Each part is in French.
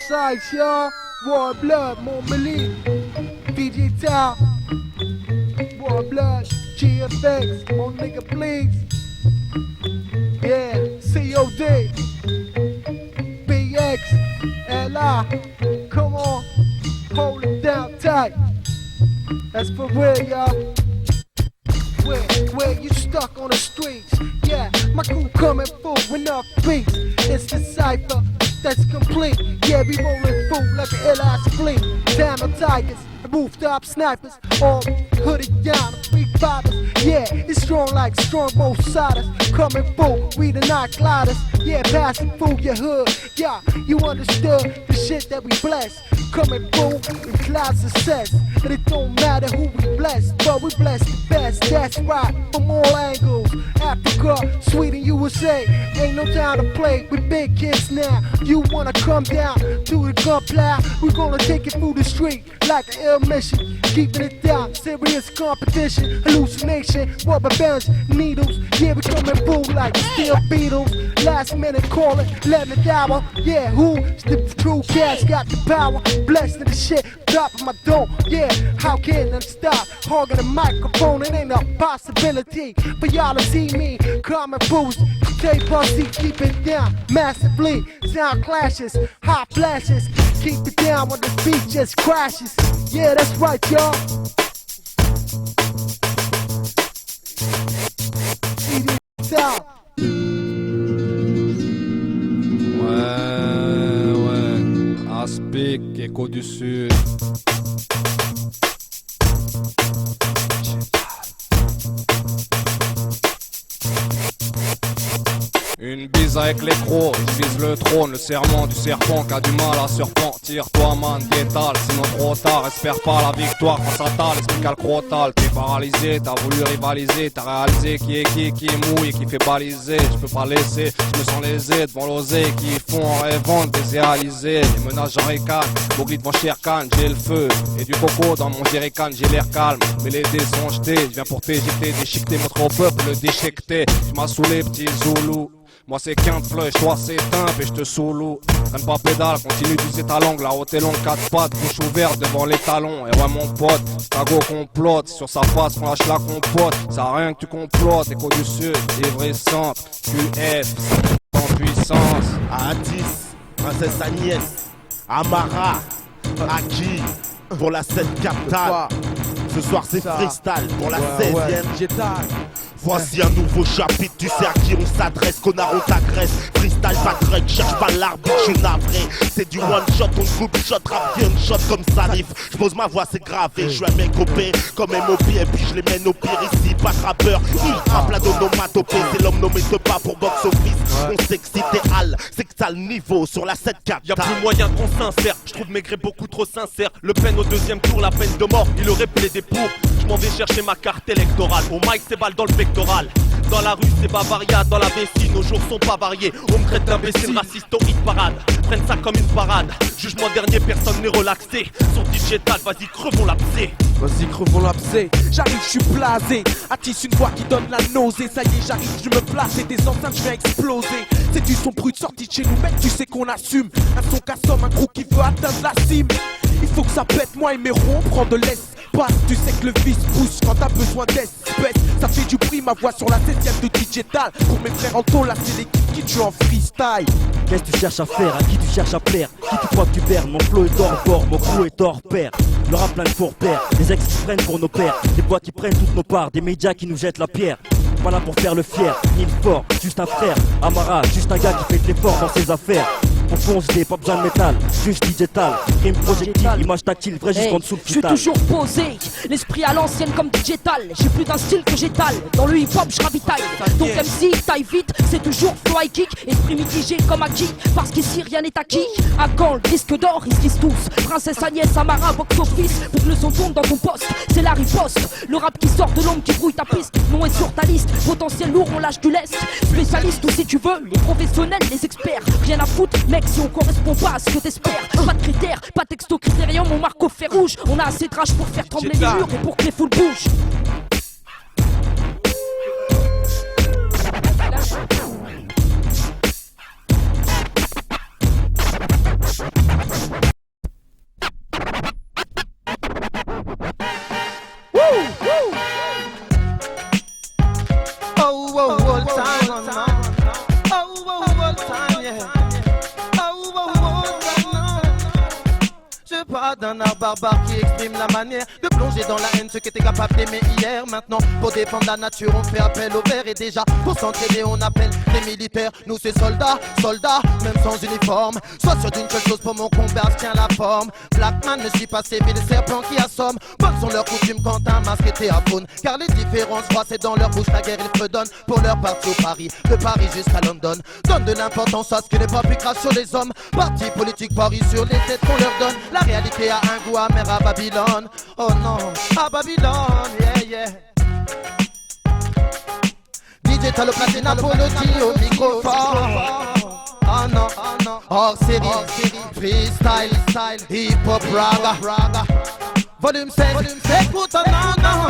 sides, y'all. War Blood, Montmeli, DJ Town, War Blood, GFX, mon nigga please. Yeah, COD, BX, LI, come on, hold it down tight. That's for real, y'all. Where you stuck on the streets? Yeah, my crew coming full with enough beats. It's the cypher that's complete. Yeah, we rolling full like an LI fleet. Damn the tigers, rooftop snipers, all hooded down, free fighters. Yeah, it's strong like strongbow siders. Coming full, we the night gliders. Yeah, passing through your hood. Yeah, you understood the shit that we bless. Coming through in cloud success. And it don't matter who we bless, but we bless the best. That's right, from all angles. Africa, Sweden, USA. Ain't no time to play, we big kids now. You wanna come down to the gunpla? We gonna take it through the street like an ill mission. Keeping it down, serious competition. Hallucination, rubber bands, needles. Yeah, we coming through like steel beetles. Last minute calling, 11th hour. Yeah, who's the true cats got the power? Blessed to the shit, dropping my dome. Yeah, how can them stop? Hogging the microphone, it ain't a possibility for y'all to see me. Common boost, stay pussy, keep it down massively. Sound clashes, hot flashes. Keep it down when the beat just crashes. Yeah, that's right, y'all. Down. Ouais, Aspic, Écho du Sud. Une bise avec les crocs, je vise le trône, le serment du serpent qui a du mal à serpentir. Toi man, détale, sinon trop tard, espère pas la victoire face à ta l'esprit calcrotal. T'es paralysé, t'as voulu rivaliser, t'as réalisé qui est mouille, qui fait baliser. Je peux pas laisser, je me sens lésé devant l'osé qui font en rêvant de déséaliser. Les menaces j'en ricane, Bogli devant Sherkan, j'ai le feu et du coco dans mon jerrycan, j'ai l'air calme. Mais les dés sont jetés, je viens pour t'éjecter, déchiqueter, montrer au peuple le déchiqueter. Tu m'as saoulé petit Zoulou. Moi c'est qu'un flush, toi c'est timpe et je te solo. Traîne pas pédale, continue d'user ta langue. La haute et longue, 4 pattes, bouche ouverte devant les talons. Et ouais mon pote, c'est ta go complote. Sur sa face qu'on lâche la compote. Ça a rien que tu complotes, Écho du Sud, livre centre, QF, en puissance. Atis, Princesse Agnès, Amara, Aki, pour la scène capitale. Ce soir c'est freestyle pour la 16ème. Voici un nouveau chapitre, tu sais à qui on s'adresse, connard on t'agresse. Freestyle, pas track, cherche pas l'arbitre, je suis navré. C'est du one shot, on coupe shot, rap une shot comme salif. Je pose ma voix, c'est gravé, je suis un mec OP comme MOP et puis je les mène au pire ici, pas de rappeur. Il frappe la d'onomatopée, c'est l'homme nommé de pas pour box office. On s'excite et hal, c'est que t'as le niveau sur la 7-4. Y'a plus moyen qu'on s'insère, je trouve Maigret beaucoup trop sincère. Le Pen au deuxième tour, la peine de mort, il aurait plaidé pour. Je m'en vais chercher ma carte électorale, au mic c'est balle dans le pectoral. Dans la rue c'est Bavaria, dans la vessie nos jours sont pas variés. On me traite d'imbécile raciste au hit parade. Prennent ça comme une parade. Jugement dernier, personne n'est relaxé. Sur digital, vas-y crevons l'abcès. Vas-y crevons l'abcès. J'arrive, je suis blasé. Attisse une voix qui donne la nausée. Ça y est, j'arrive, je me place et des enceintes, je vais exploser. C'est du son brut sorti de chez nous, mec, tu sais qu'on assume. Un son qu'assomme, un crew qui veut atteindre la cime. Il faut que ça pète, moi et mes ronds, prends de l'espace. Tu sais que le vice pousse quand t'as besoin d'espèces. Ça fait du bruit, ma voix sur la 7ème de digital. Pour mes frères en taux, là c'est l'équipe qui joue en freestyle. Qu'est-ce que tu cherches à faire, à qui tu cherches à plaire? Qui tu crois que tu perds? Mon flow est hors bord, mon crew est hors pair. Le rap plein de faux repères, des ex qui se prennent pour nos pères. Des boîtes qui prennent toutes nos parts, des médias qui nous jettent la pierre. Pas là pour faire le fier, ni le fort, juste un frère. Amara, juste un gars qui fait de l'effort dans ses affaires. On fonce des pas besoin de métal, juste digital. Rime projectile, image tactile, vrai jusqu'en dessous le Je suis toujours posé, l'esprit à l'ancienne comme digital. J'ai plus d'un style que j'étale, dans le hip hop je ravitaille. Donc MC, taille vite, c'est toujours flow high kick. Esprit mitigé comme acquis, parce qu'ici rien n'est acquis. À quand le disque d'or, ils se disent tous. Princesse Agnès, Amara, box office. Pour que le son tourne dans ton poste, c'est la riposte. Le rap qui sort de l'ombre qui brouille ta piste. Nom est sur ta liste, potentiel lourd, on lâche du lest. Spécialiste ou si tu veux, les professionnels, les experts. Rien à foutre, mec, si on correspond pas à ce que t'espères. Pas de critères, pas de texto critérium, on marque au fer rouge. On a assez de rage pour faire trembler les murs et pour que les foules bougent. pas d'un art barbare qui exprime la manière de plonger dans la haine ce qu'était capable d'aimer hier. Maintenant, pour défendre la nature, on fait appel au verre. Et déjà, pour s'entraîner, on appelle les militaires. Nous, c'est soldats, soldats, même sans uniforme. Sois sûr d'une seule chose, pour mon combat tient la forme. Blackman ne suit pas ces villes serpents qui assomment. Bonnes sont leurs coutumes quand un masque était à faune. Car les différences croient, c'est dans leur bouche la guerre ils fredonnent. Pour leur parti au Paris, de Paris jusqu'à London. Donne de l'importance à ce que les peuples crachent sur les hommes. Parti politique, Paris sur les têtes qu'on leur donne. La réalité a un goût amer à Babylone. Oh non, à Babylone, yeah, yeah. DJ Talo Platine Apollotti au microphone. Oh non, hors série, freestyle, hip-hop, raga. Volume 7, écoute, oh non.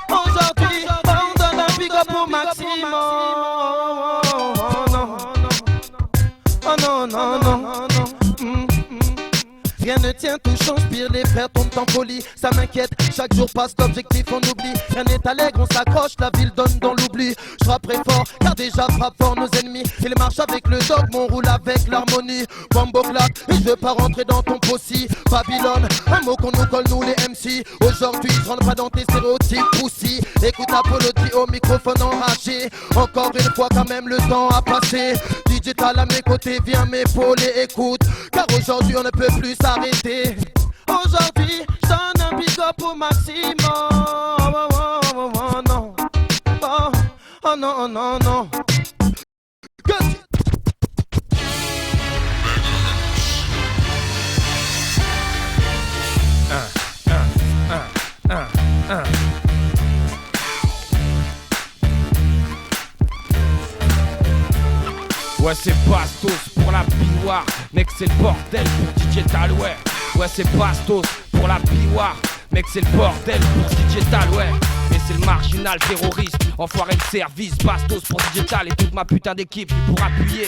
Aujourd'hui, on donne un big up au maximum. Oh non. Rien ne tient, tout change, pire les frères tombent en folie. Ça m'inquiète, chaque jour passe l'objectif on oublie. Rien n'est allègre, on s'accroche, la ville donne dans l'oubli. Je frapperai fort, car déjà frappe fort nos ennemis. Ils marchent avec le dogme, on roule avec l'harmonie. Bombo claque, et je veux pas rentrer dans ton possi. Babylone, un mot qu'on nous colle nous les MC. Aujourd'hui, je rentre pas dans tes stéréotypes poussi. Écoute Apollotti au microphone enragé. Encore une fois quand même le temps a passé. Digital à mes côtés, viens m'épauler, écoute. Car aujourd'hui on ne peut plus s'arrêter. Aujourd'hui, je donne un big up au maximum. Oh non. Ouais c'est Bastos pour la biwar, mec c'est le bordel pour DJ Tal, ouais c'est Bastos pour la biwar, mec c'est le bordel pour DJ Tal, et c'est le marginal terroriste, enfoiré de service. Bastos pour DJ Tal et toute ma putain d'équipe pour appuyer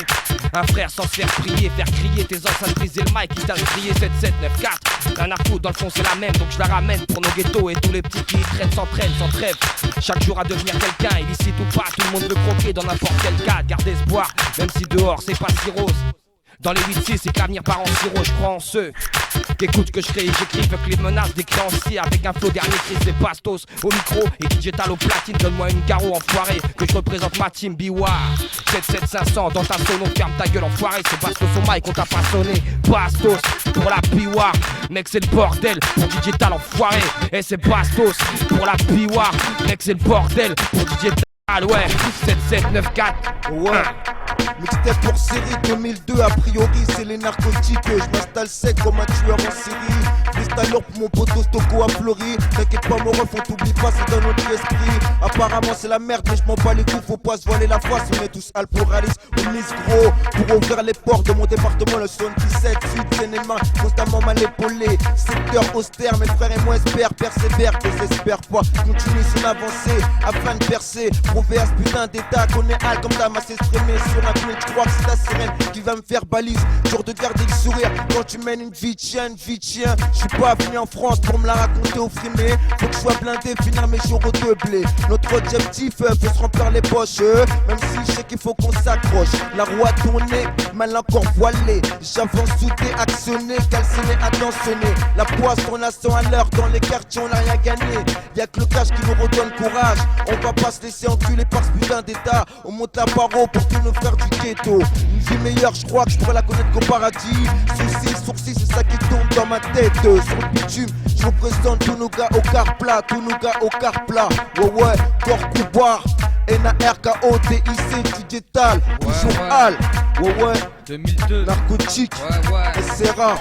un frère sans se faire prier, faire crier tes enceintes, briser le mic, quitte à crier 7794. La narco dans le fond c'est la même, donc je la ramène pour nos ghettos et tous les petits qui y traînent s'entraînent sans trêve. Chaque jour à devenir quelqu'un, illicite ou pas, tout le monde veut croquer dans n'importe quel cas. Garder espoir, même si dehors c'est pas si rose. Dans les 8-6 c'est que l'avenir part en sirop, je crois en ceux qu'écoute que je crée, j'écris que les menaces des créanciers. Avec un flow dernier cri, c'est Bastos au micro et Digital au platine. Donne-moi une garo enfoiré, que je représente ma team Biwar. 77500 dans ta sono, ferme ta gueule enfoiré. C'est Bastos au mic, on t'a pas sonné. Bastos pour la Biwar, mec c'est le bordel pour Digital enfoiré. Et c'est Bastos pour la Biwar, mec c'est le bordel pour Digital. 7794. Ouais. Mixtape pour série 2002, a priori c'est les narcotiques. Je m'installe sec comme un tueur en série. Freestyler pour mon poteau Stocco à Fleury. T'inquiète pas mon ref, on t'oublie pas, c'est dans notre esprit. Apparemment c'est la merde mais je m'en bats les coups. Faut pas se voiler la face, on est tous alporalistes. On mise gros pour ouvrir les portes de mon département. Le 77, suite, cinéma, constamment mal épaulé. Secteur austère, mes frères et moi espèrent, persévère, désespère pas. Continue son avancée afin de percer. Prouver à ce putain d'état qu'on est hal comme dame à s'exprimer sur un film. Je crois que c'est la sirène qui va me faire balise. Genre de garder le sourire quand tu mènes une vie de chien, Je suis pas venu en France pour me la raconter au frimé. Faut que je sois blindé, finir mes jours au deux blé. Notre objectif faut se remplir les poches. Même si je sais qu'il faut qu'on s'accroche. La roue a tourné, mal encore voilé. J'avance soudé, actionné, calciné, attentionné. La poisse on a 100 à l'heure. Dans les quartiers on n'a rien gagné. Y'a que le cash qui nous redonne courage. On va pas se laisser enculer par ce putain d'état. On monte la barreau pour tous nos frères du ghetto. Une vie meilleure, je crois que je pourrais la connaître qu'au paradis. Sourcils, c'est ça qui tombe dans ma tête. Sur le bitume, je représente tous nos gars au quart plat. Tous nos gars au quart plat. Ouais, corps couboire. NARKOTIC, digital, toujours Al. Ouais. 2002. Narcotique. Ouais. SRA.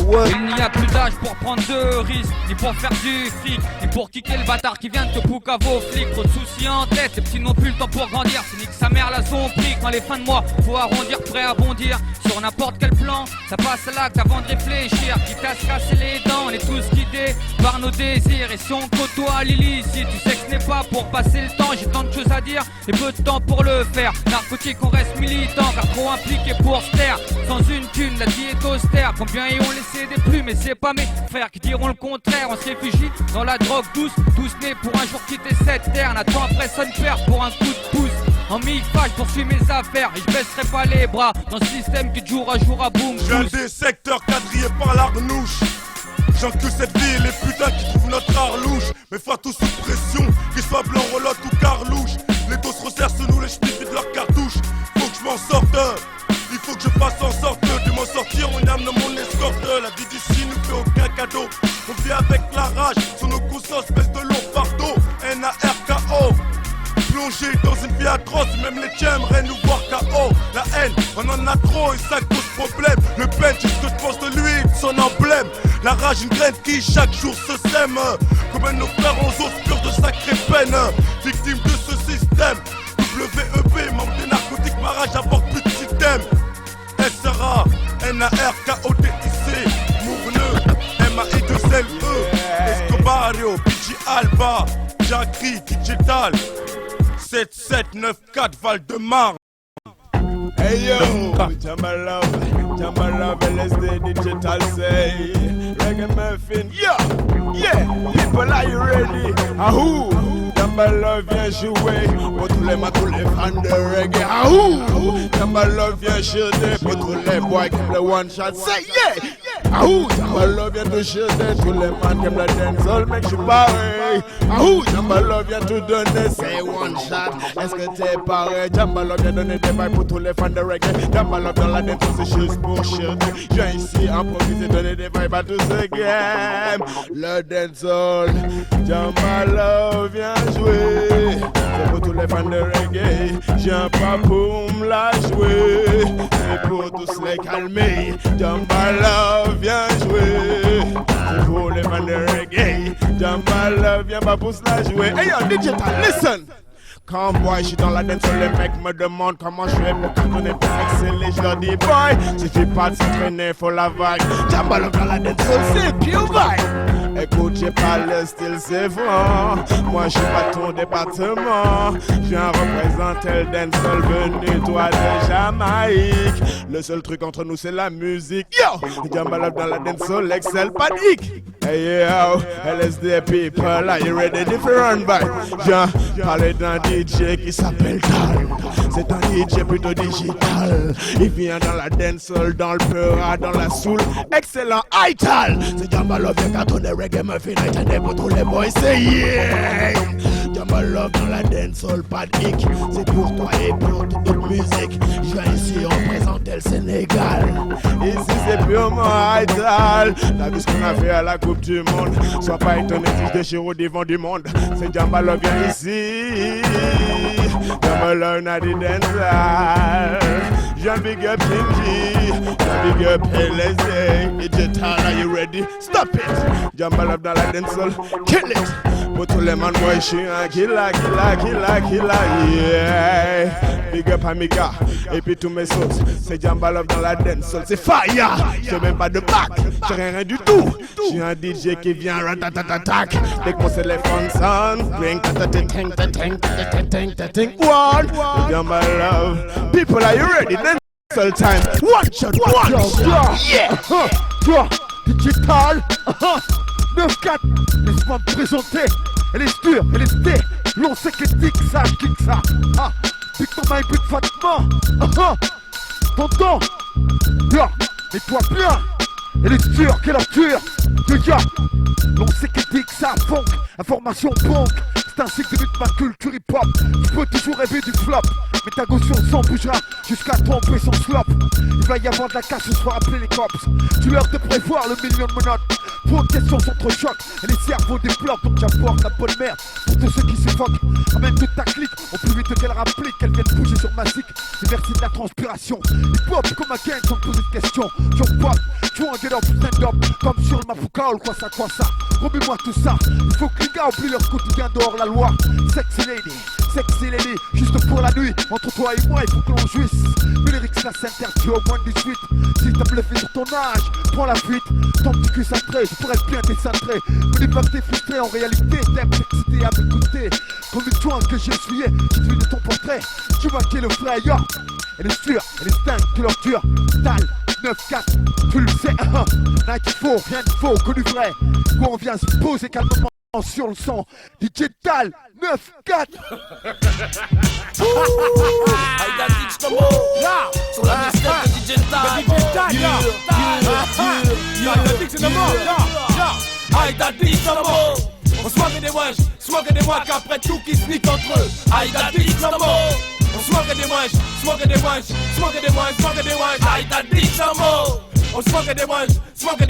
Ouais. Il n'y a plus d'âge pour prendre de risques, ni pour faire du fric, ni pour kicker le bâtard qui vient de te pouca vos flics. Trop de soucis en tête, les petits n'ont plus le temps pour grandir. C'est nique sa mère là son prix. Quand les fins de mois, faut arrondir, prêt à bondir sur n'importe quel plan. Ça passe à l'acte avant de réfléchir, quitte à se casser les dents. On est tous guidés par nos désirs. Et si on côtoie l'illicite, tu sais que ce n'est pas pour passer le temps. J'ai tant de choses à dire et peu de temps pour le faire. Narcotique, on reste militant car trop impliqué pour se taire. Sans une thune, la vie est austère. Combien y ont les laisser des plumes, mais c'est pas mes frères qui diront le contraire. On se réfugie dans la drogue douce, tous nés pour un jour quitter cette terre. Nathan après son père pour un coup de pouce. En mille pas, je poursuis mes affaires et je baisserai pas les bras dans ce système qui de jour à jour à boum. Je viens des secteurs quadrillés par l'arnouche. J'encule cette ville, les putains qui trouvent notre art louche. Mais faut tous sous pression, qu'ils soient blancs, relotes ou carlouches. Les dos se resserrent sous nous, les ch'tis vident leurs cartouches. Faut que je m'en sorte, il faut que je fasse en sorte de m'en sortir. On âme dans mon escorte, la vie d'ici nous fait aucun cadeau. On vit avec la rage, sur nos consciences pèse de long fardeau. N-A-R-K-O. Plongé dans une vie atroce, même les tiens aimeraient nous voir KO. La haine, on en a trop et ça cause problème. Le peine, c'est ce que je pense de lui, de son emblème. La rage, une graine qui chaque jour se sème. Comme un de nos frères aux os purs de sacrées peines. Victime de ce système. WEP, membre des narcotiques, ma rage apporte plus de système. SRA, N-A-R-K-O-T-I-C, Mourneux, M-A-I-2-L-E, Escobario, PG Alba, Jacri, Digital. 7794 Val-de-Marne. Hey yo, Jamba Love, LSD, Digital say, Reggae Muffin, yeah, people are you ready? Ahou, Jamba Love vient jouer pour tous les fans de reggae. Ahou, Jamba Love vient chanter pour tous les boys qui aiment le one shot. Say yeah. Ahou, Jamba Love vient tout chanter, tous les man qui aiment le dancehall, mec j'suis pareil. Ahou, Jamba Love vient tout donner, c'est one shot. Est-ce que t'es pareil? Jamba Love vient donner des vibes pour tous les fans de reggae. Jamba Love dans la dance, c'est juste pour chanter. Je viens ici improviser, donner des vibes à tous ceux qui aiment le dancehall. Jamba Love vient jouer, c'est pour tous les fans de reggae. Je viens pas pour me la jouer, c'est pour tous les calmer. Jamba Love vient jouer, c'est pour les fans de reggae. Jamba Love vient pas pour se la jouer. Hey yo, Digital, listen! Quand boy, je suis dans la dance, les mecs me demandent comment je fais pour cartonner pour exceller. Je leur dis boy, suffit pas de s'entraîner, faut la vague. Jamba Love dans la dance, c'est pure vibe. Écoute, j'ai pas le style, c'est franc. Moi, je suis pas ton département. Je viens représenter le dancehall venu, toi, de Jamaïque. Le seul truc entre nous, c'est la musique. Yo, Jamba Love dans la dancehall, excel panique. Hey yo, LSD people, are you ready? Different vibe. Je parle d'un DJ qui s'appelle Tal. C'est un DJ plutôt digital. Il vient dans la dancehall, dans le peura, dans la soul. Excellent, Ital. C'est Jamba Love, vient cartonner reggae muffin. Attendez pour tous les boys, c'est yeah. Jamba Love dans la dancehall, pas de hic. C'est pour toi et pour toute musique. Je viens ici représenter le Sénégal. Ici c'est purement Ital. T'as vu ce qu'on a fait à la Coupe du Monde? Sois pas étonné si je déchire au devant du monde. C'est Jamba Love vient ici. Jamba Love n'a dit dancehall. J'en big up Tingy, j'en big up LSD. Digital, are you ready? Stop it! Jamba Love dans la dancehall, kill it! Pour tous les man, moi je suis un killer, yeah! Big up Amiga, et puis tous mes sauces. C'est Jamba Love dans la dancehall, c'est fire! J'ai même pas de bac, j'ai rien du tout. J'ai un DJ qui vient ratatatatak. Dès que mon téléphone sonne, bring ta-ta-ting, one! Jamba Love, people are you ready? Dancehall time, one shot, yeah! Toi, Digital, 9-4, laisse-moi me présenter. Elle est dure, elle est dé, l'on sait qu'elle dit que ça, kick ça. Ah, pique ton main, pique Fatma. T'entends? Là, mets-toi bien. Elle est dure, quelle aventure. L'on sait qu'elle dit que ça, funk, information punk. C'est ainsi que débute ma culture hip-hop. Tu peux toujours rêver du flop, mais ta gauche s'en bougera jusqu'à tromper son slop. Il va y avoir de la casse ce soir, appeler les cops. Tu leur de prévoir le million de menottes. Trop de questions s'entrechoquent et les cerveaux débloquent. Donc j'apporte la bonne merde pour tous ceux qui s'évoquent. Amène toute ta clique au plus vite qu'elle rapplique. Qu'elle vienne bouger sur ma zik. C'est merci de la transpiration. Hip-hop comme un gang sans poser de questions. J'en pop, tu vois un get up, stand up. Comme sur le Mapuka ou quoi ça. Remets-moi tout ça. Il faut que les gars oublient leur quotidien dehors la loi. Sexy lady, juste pour la nuit. Entre toi et moi, il faut que l'on jouisse. Mais les lyrics là s'interdit au moins de 18. Si t'as bluffé sur ton âge, prends la fuite. Ton petit cul cintré, je pourrais bien décentrer. Mais les t'es frustré, en réalité, t'aimes t'exciter à m'écouter. Comme une jointe que j'ai essuyé, j'ai vu de ton portrait. Tu vois qui est le frère, yo. Elle est sûre, elle est dingue, tu leur dure. Tal, 9-4, tu le sais, rien qu'il faut, rien de faux, que du vrai. Quand on vient se poser calmement sur le son, DJ Tal, 9-4. Aïda Dix Tomo, sur la mixtape de DJ Tal. Aïda Dix Tomo, Aïda Dix Tomo. On smoke des wesh, après tout qui se nique entre eux. Aïda Dix Tomo. On smoke des wesh, Aïda Dix Tomo. On smoke des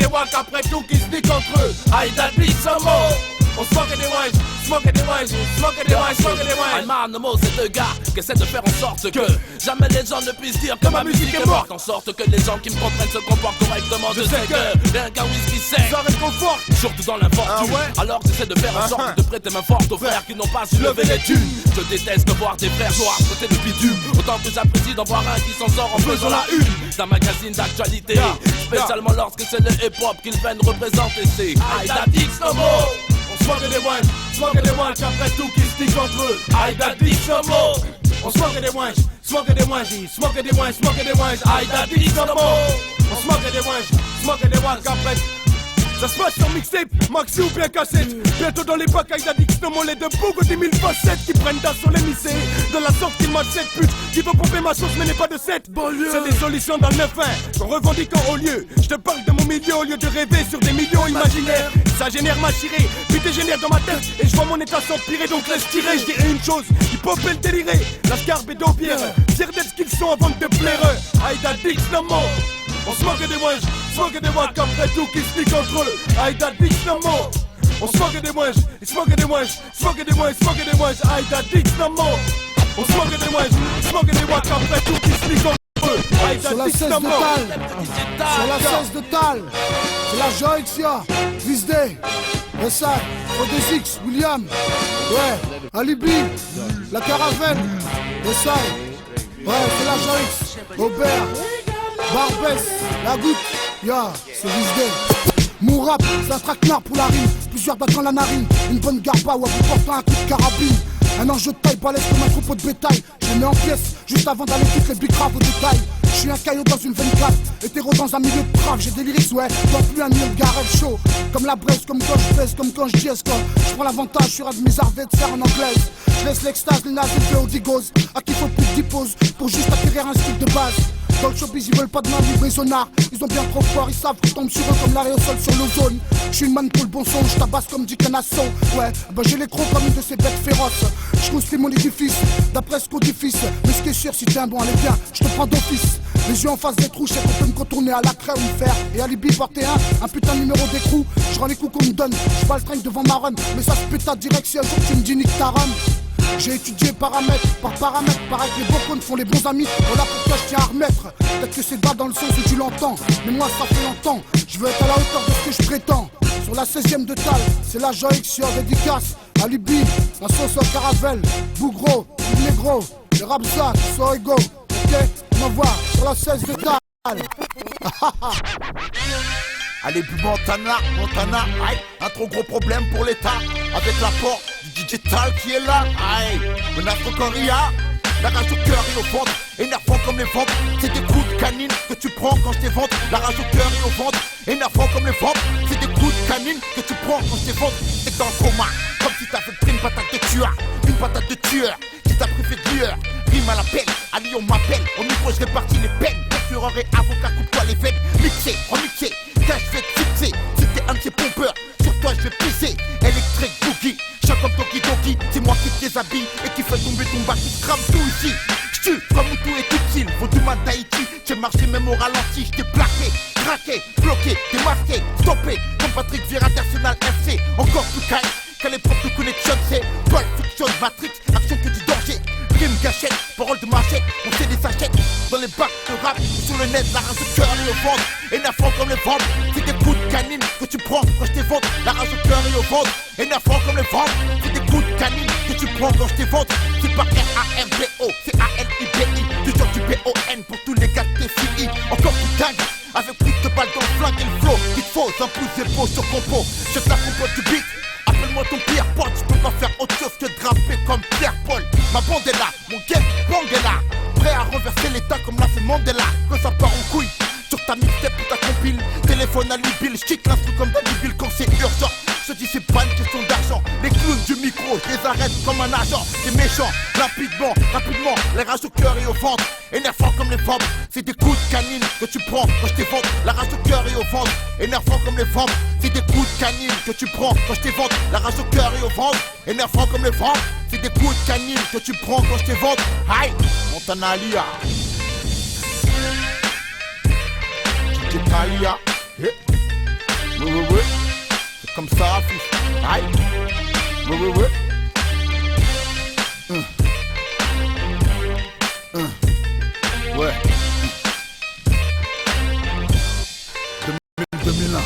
wesh, après tout qui se nique entre eux. Aïda Dix Tomo. On smoke des wesh, Man, Momo, c'est deux gars qui essaient de faire en sorte que jamais les gens ne puissent dire que ma musique est morte. En sorte que les gens qui me comprennent se comportent correctement. Je sais que rien qu'un whisky sec, ça réconforte, surtout dans l'infortune. Alors j'essaie de faire en sorte de prêter main forte aux frères qui n'ont pas su lever les thunes. Je déteste de voir des frères noirs côté de bitume, autant que j'apprécie d'en voir un qui s'en sort en faisant la une d'un magazine d'actualité, spécialement lorsque c'est le hip-hop qu'ils viennent représenter. C'est Aïda Dix Tomo. On smoke des wesh, après tout qui se nique entre eux. Aïda Dix Tomo. On smoke des wesh, Aïda Dix Tomo. On smoke des wesh, après. Ça se passe sur mixtape, maxi ou bien cassette. Bientôt dans l'époque, Aïda Dix Tomo, les deux bougs 10 000 facettes qui prennent d'assaut les lycées. De la sorte qu'il m'a cette pute qui veut pomper ma sauce mais n'est pas de cette banlieue. C'est des solutions dans le 9-1 qu'en revendiquant au lieu. Je te parle de mon milieu au lieu de rêver sur des millions imaginaires. Ça génère ma chirée, puis dégénère dans ma tête. Et je vois mon état s'empirer, donc laisse tirer. Je dirais une chose, hip hop et le déliré. La scarpe et d'Aubière, fiers d'être ce qu'ils sont avant de te plaire. Aïda Dix Tomo. On smoke des wesh, après tout qui se nique entre eux. Aïda Dix Tomo. On smoke des wesh, Aïda Dix Tomo. On smoke des wesh, après tout qui se nique entre eux. Sur la 16 de Tal, c'est la Joixia, Visday, Ressa, Odesix, William, ouais, Alibi, la Caravelle, Ressa, ouais, c'est la Joix, Aubert, Barbès, la Goutte, ya, c'est Visday. Mon rap, c'est un traquenard pour la rime, plusieurs bacs dans la narine, une bonne garba ou à vous portant un coup de carabine. Un enjeu de taille balèze comme un troupeau de bétail. Je le mets en pièces juste avant d'aller toutes les big graves au détail. Je suis un caillot dans une 24, hétéro dans un milieu de grave. J'ai des lyrics, ouais, dans plus un milieu de garel chaud. Comme la Bresse, comme quand je baisse, comme quand je dièse quand je prends l'avantage sur un de mes adversaires en anglaise. Je laisse l'extase, les nazes et le digos. À qui faut plus de 10 poses pour juste acquérir un style de base. Dans le showbiz ils veulent pas de main libre et zonard. Ils ont bien trop fort, ils savent que je tombe sur eux comme l'arrêt au sol sur l'ozone. Je suis une manne pour le bon son, je tabasse comme dit Canasso. Ouais, bah j'ai les crocs comme une de ces bêtes féroces. Je construis mon édifice, d'après ce qu'audifice. Mais ce qui est sûr, si t'es un bon, allez bien, je te prends d'office. Les yeux en face des trous, je sais qu'on peut me contourner à la craie ou me faire. Et alibi porter un putain de numéro d'écrou. Je rends les coups qu'on me donne, je bats le train devant ma run. Mais ça se pète à direct si un jour tu me dis nique ta run. J'ai étudié paramètre par paramètre, pareil que les beaux cônes font les bons amis. Voilà pourquoi je tiens à remettre. Peut-être que c'est bas dans le sens où tu l'entends, mais moi ça fait longtemps. Je veux être à la hauteur de ce que je prétends. Sur la 16ème de Tal, c'est la Joixia dédicace. Alibi, la sauce au caravelle, Bougro, Négro, le Rabza, Soego. Ok, on envoie sur la 16 de Tal. Allez, bu Montana, aïe, un trop gros problème pour l'État. Avec l'apport du DJ Tal qui est là, aïe, menace contre Ria. La rage au cœur et au ventre, énervant comme les ventes. C'est des coups de canine que tu prends quand je t'évente. La rage au cœur et au ventre, énervant comme les ventes. C'est des coups de canine que tu prends quand je t'évente. T'es dans le coma, comme si t'avais pris une patate de tueur. Une patate de tueur qui t'a pris fait de lueur. Rime à la peine, à Lyon m'appelle. Au micro je répartis les peines. Procureur et avocat, coupe-toi les veines. Mixé, remixé, cash fait fixer. C'était un de ces pompeurs, sur toi je vais pisser. Électrique boogie, chant comme Toki Doki. C'est moi qui te déshabille et qui fait tomber ton bas, qui crame tout ici. J'tue comme tout est utile, faut du mal d'Haïti. J'ai marché même au ralenti, j't'ai plaqué, craqué, bloqué, démasqué, stoppé. Comme Patrick Vieira d'Arsenal FC, encore plus calme. Qu'à l'époque de connexion, c'est Pulp Fiction, Matrix, action que du danger. Rime gâchette, parole de machette, on fait des sachets. Dans les bacs de rap, sur le net, la rage au cœur et au ventre. Énervant comme les ventes, c'est des coups de canine que tu prends quand je t'évente. La rage au cœur et au ventre, énervant comme les ventes. C'est des coups de canine que tu prends quand je t'évente. C'est pas R-A-M-B-O, c'est A-L-I-B-I. Du genre du B-O-N pour tous les gars de TFI. Encore plus dingue, avec plus de balles dans le flingue et le flow. Il te faut un pouce d'épaule sur compo. Jette la compote du beat. Appelle-moi ton pire pote, je peux pas faire autre chose que de rapper comme Pierre Paul. Ma bande est là, mon game bang est là. Prêt à renverser l'état comme l'a fait Mandela. Quand ça part en couille, Sur ta mixtape ou ta compile, téléphone à l'e-bill, j'kick l'instru comme Danny quand c'est urgent. Je dis c'est pas une question d'argent. Les clowns du micro, je les arrête comme un agent. C'est méchant, rapidement, les rages au cœur et au ventre, énervant comme les ventes. C'est des coups de canine que tu prends quand je t'évente. La rage au cœur et au ventre, énervant comme les ventes. C'est des coups de canine que tu prends quand je t'évente. La rage au cœur et au ventre, énervant comme les ventes. C'est des coups de canine que tu prends quand je t'évente. Aïe, Montana Alia. Alia. Oui. C'est comme ça, fils. Aïe. Oui. Ouais. 2001.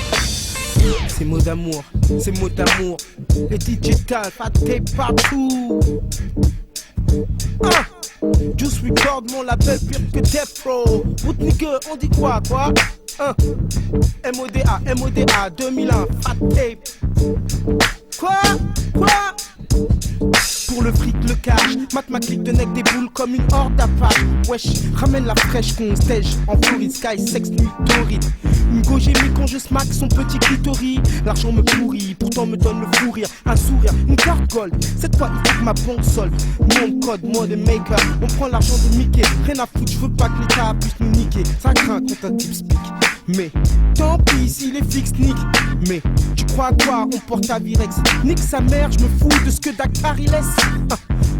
Ces mots d'amour, ces mots d'amour. Les digital, fat tape partout. Juice Record, mon label pire que Death Row. Root nigga, on dit quoi? MODA, 2001, fat tape. Quoi? Pour le fric, le cash, ma clique de nec des boules comme une horde d'apache. Wesh, ramène la fraîche qu'on stage en Floride, sky, sex, nuit, torride. Hugo, j'ai mis quand je smack son petit clitoris. L'argent me pourrit, pourtant me donne le fou rire. Un sourire, une carte gold, cette fois il faut que ma banque solde. Mon code, moi de maker, on prend l'argent de Mickey. Rien à foutre, je veux pas que l'État puisse nous niquer. Ça craint quand un type speak. Mais tant pis si les flics nique. Mais tu crois à quoi? On porte à Virex. Nique sa mère, je me fous de ce que Dakar il laisse.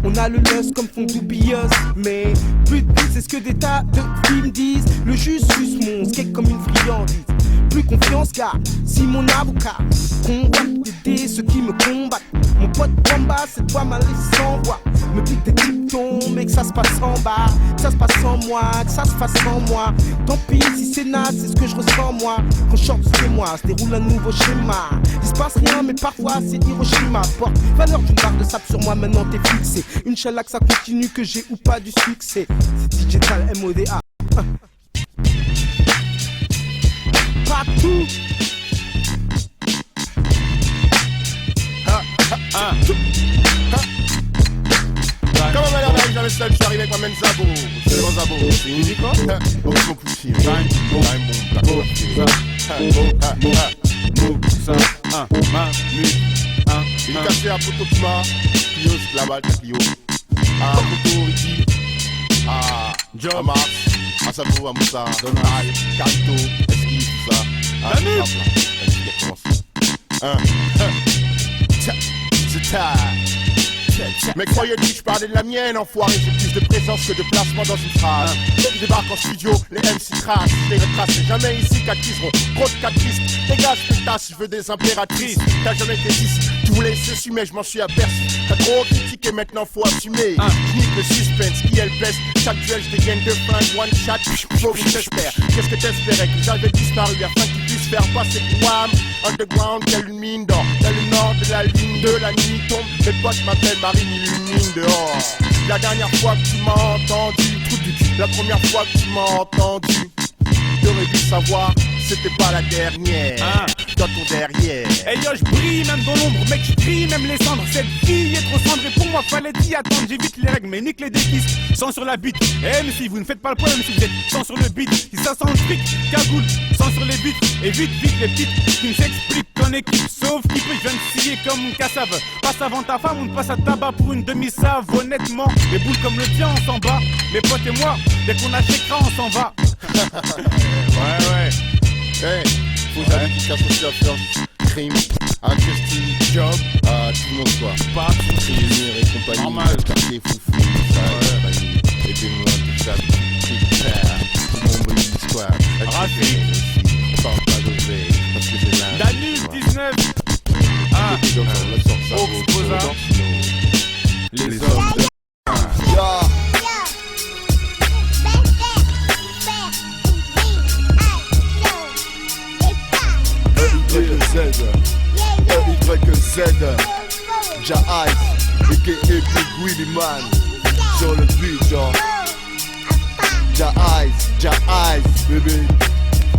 On a le lust comme fond doubilleuse. Mais plus de c'est ce que des tas de films disent. Le juge suce mon skate comme une friandise. Plus confiance car si mon avocat combat d'aider ceux qui me combattent. Mon pote Bamba, cette fois m'a laissé sans voix. Me pique des types tombent et que ça se passe en bas. Que ça se passe sans moi, que ça se fasse sans moi. Tant pis si c'est naze, c'est ce que je ressens moi. Quand je sors de chez moi, se déroule un nouveau schéma. Il se passe rien mais parfois c'est Hiroshima. Porte valeur d'une barre de sable sur moi, maintenant t'es fixé. Inch'Allah que ça continue, que j'ai ou pas du succès. C'est digital MODA. Partout. Comment va l'air j'avais ça, je suis arrivé avec ma main Zabo. C'est le Zabo. Il dit quoi? Bon poussi. Il est cassé à Potokima, Clio, là-bas, Clio. À Poto, Ricky, à Joe, Mars, à Sabo, à Moussa, Donald, Carito, Eski, tout ça. Mais croyez-lui, je parlais de la mienne, enfoiré. J'ai plus de présence que de placement dans une phrase. Je débarque en studio, les MC tracent. Je les retrace, c'est jamais ici qu'acquiseront. Trop de catrices, dégage pétasse, je veux des impératrices. T'as jamais été ici, tu voulais ceci, mais je m'en suis aperçu. T'as trop critiqué, maintenant faut assumer. Je nique le suspense, qui est le best. Chaque duel, je dégaine de flingue, one shot, faut que j'espère. Qu'est-ce que t'espérais, que j'avais disparu afin qu'ils puissent faire passer Wham underground, telle une mine d'or. Dans le nord de la ligne de la nuit tombe. Les potes m'appellent Marine illumine dehors. La dernière fois que tu m'as entendu, trou du cul. La première fois que tu m'as entendu, t'aurais dû savoir, c'était pas la dernière. Dans ton derrière. Hey yo, je brille même dans l'ombre, mec, je crie même les cendres. Cette fille est trop cendre et pour moi fallait y attendre. J'évite les règles, mais nique les déguises, sans sur la bite. Eh mais si vous ne faites pas le poids, même si vous êtes sans sur le beat. Si ça sent le fric, cagoule, sans sur les bites. Et vite les petites qui ne s'expliquent qu'en équipe. Sauf qui peut, je viens de scier comme une cassave. Passe avant ta femme, on te passe à tabac pour une demi-save. Honnêtement, les boules comme le tien, on s'en bat. Mes potes et moi, dès qu'on achètera, on s'en va. Ouais. Hey, faut jamais qu'ils cassent aussi à faire crime, à Justin, job, à tout le monde quoi. Pas réunir et compagnie. Normal. Quartier foufou, ça, compagnie. Aidez-moi tout ça, tout le monde dit quoi. Rafik. On parle pas d'oser, parce que c'est là. Danus 19. Oxposa. Les hommes de... YZ, Jahai, a.k.a. Big Willy Man, sur le beat, genre. Jahai, bébé.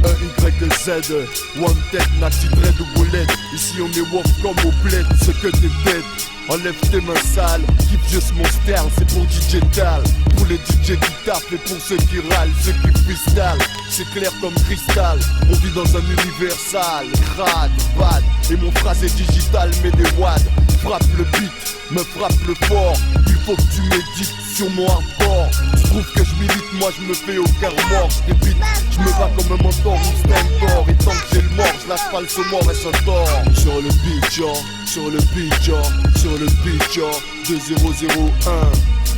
YZ, One Tech, Nati Dread ou Boulette. Ici on est wolf comme au bled, c'est que des bêtes. Enlève tes mains sales, keep just mon style, c'est pour DJ Tal. Pour les DJ qui taffent et pour ceux qui râlent, ceux qui freestyle. C'est clair comme cristal, on vit dans un univers sale, crade, bad. Et mon phrasé digital met des watts. Frappe le beat, me frappe le fort. Il faut que tu médites sur mon hardcore. Tu trouves que je milite, moi je me fais au cœur mort. Je débite, je me bats comme un mentor ou stentor. Et tant que j'ai le mort, je lâche pas le saumon et son tort. Sur le beat, genre, sur le beat, genre, sur le beat, genre 2001.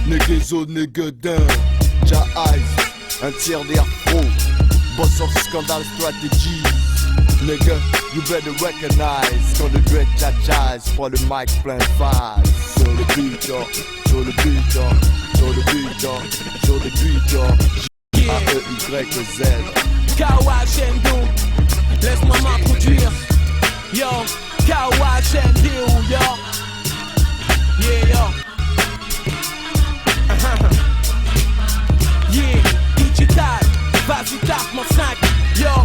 Négazo, négadin, Ja Eyes, un tiers d'air pro. Boss of Scandal Strategy. Nigga, you better recognize. Quand le dread cha-chas, pour le mic plein phase. Sur le beat, genre, sur le beat, genre, sur le beat, genre, sur le beat, genre. A-E-Y-Z. Kawashendo, laisse-moi m'introduire. Yo, Kawashendo, yo. Yeah, yo. Yeah, digital, vas-y tape mon 5. Yo,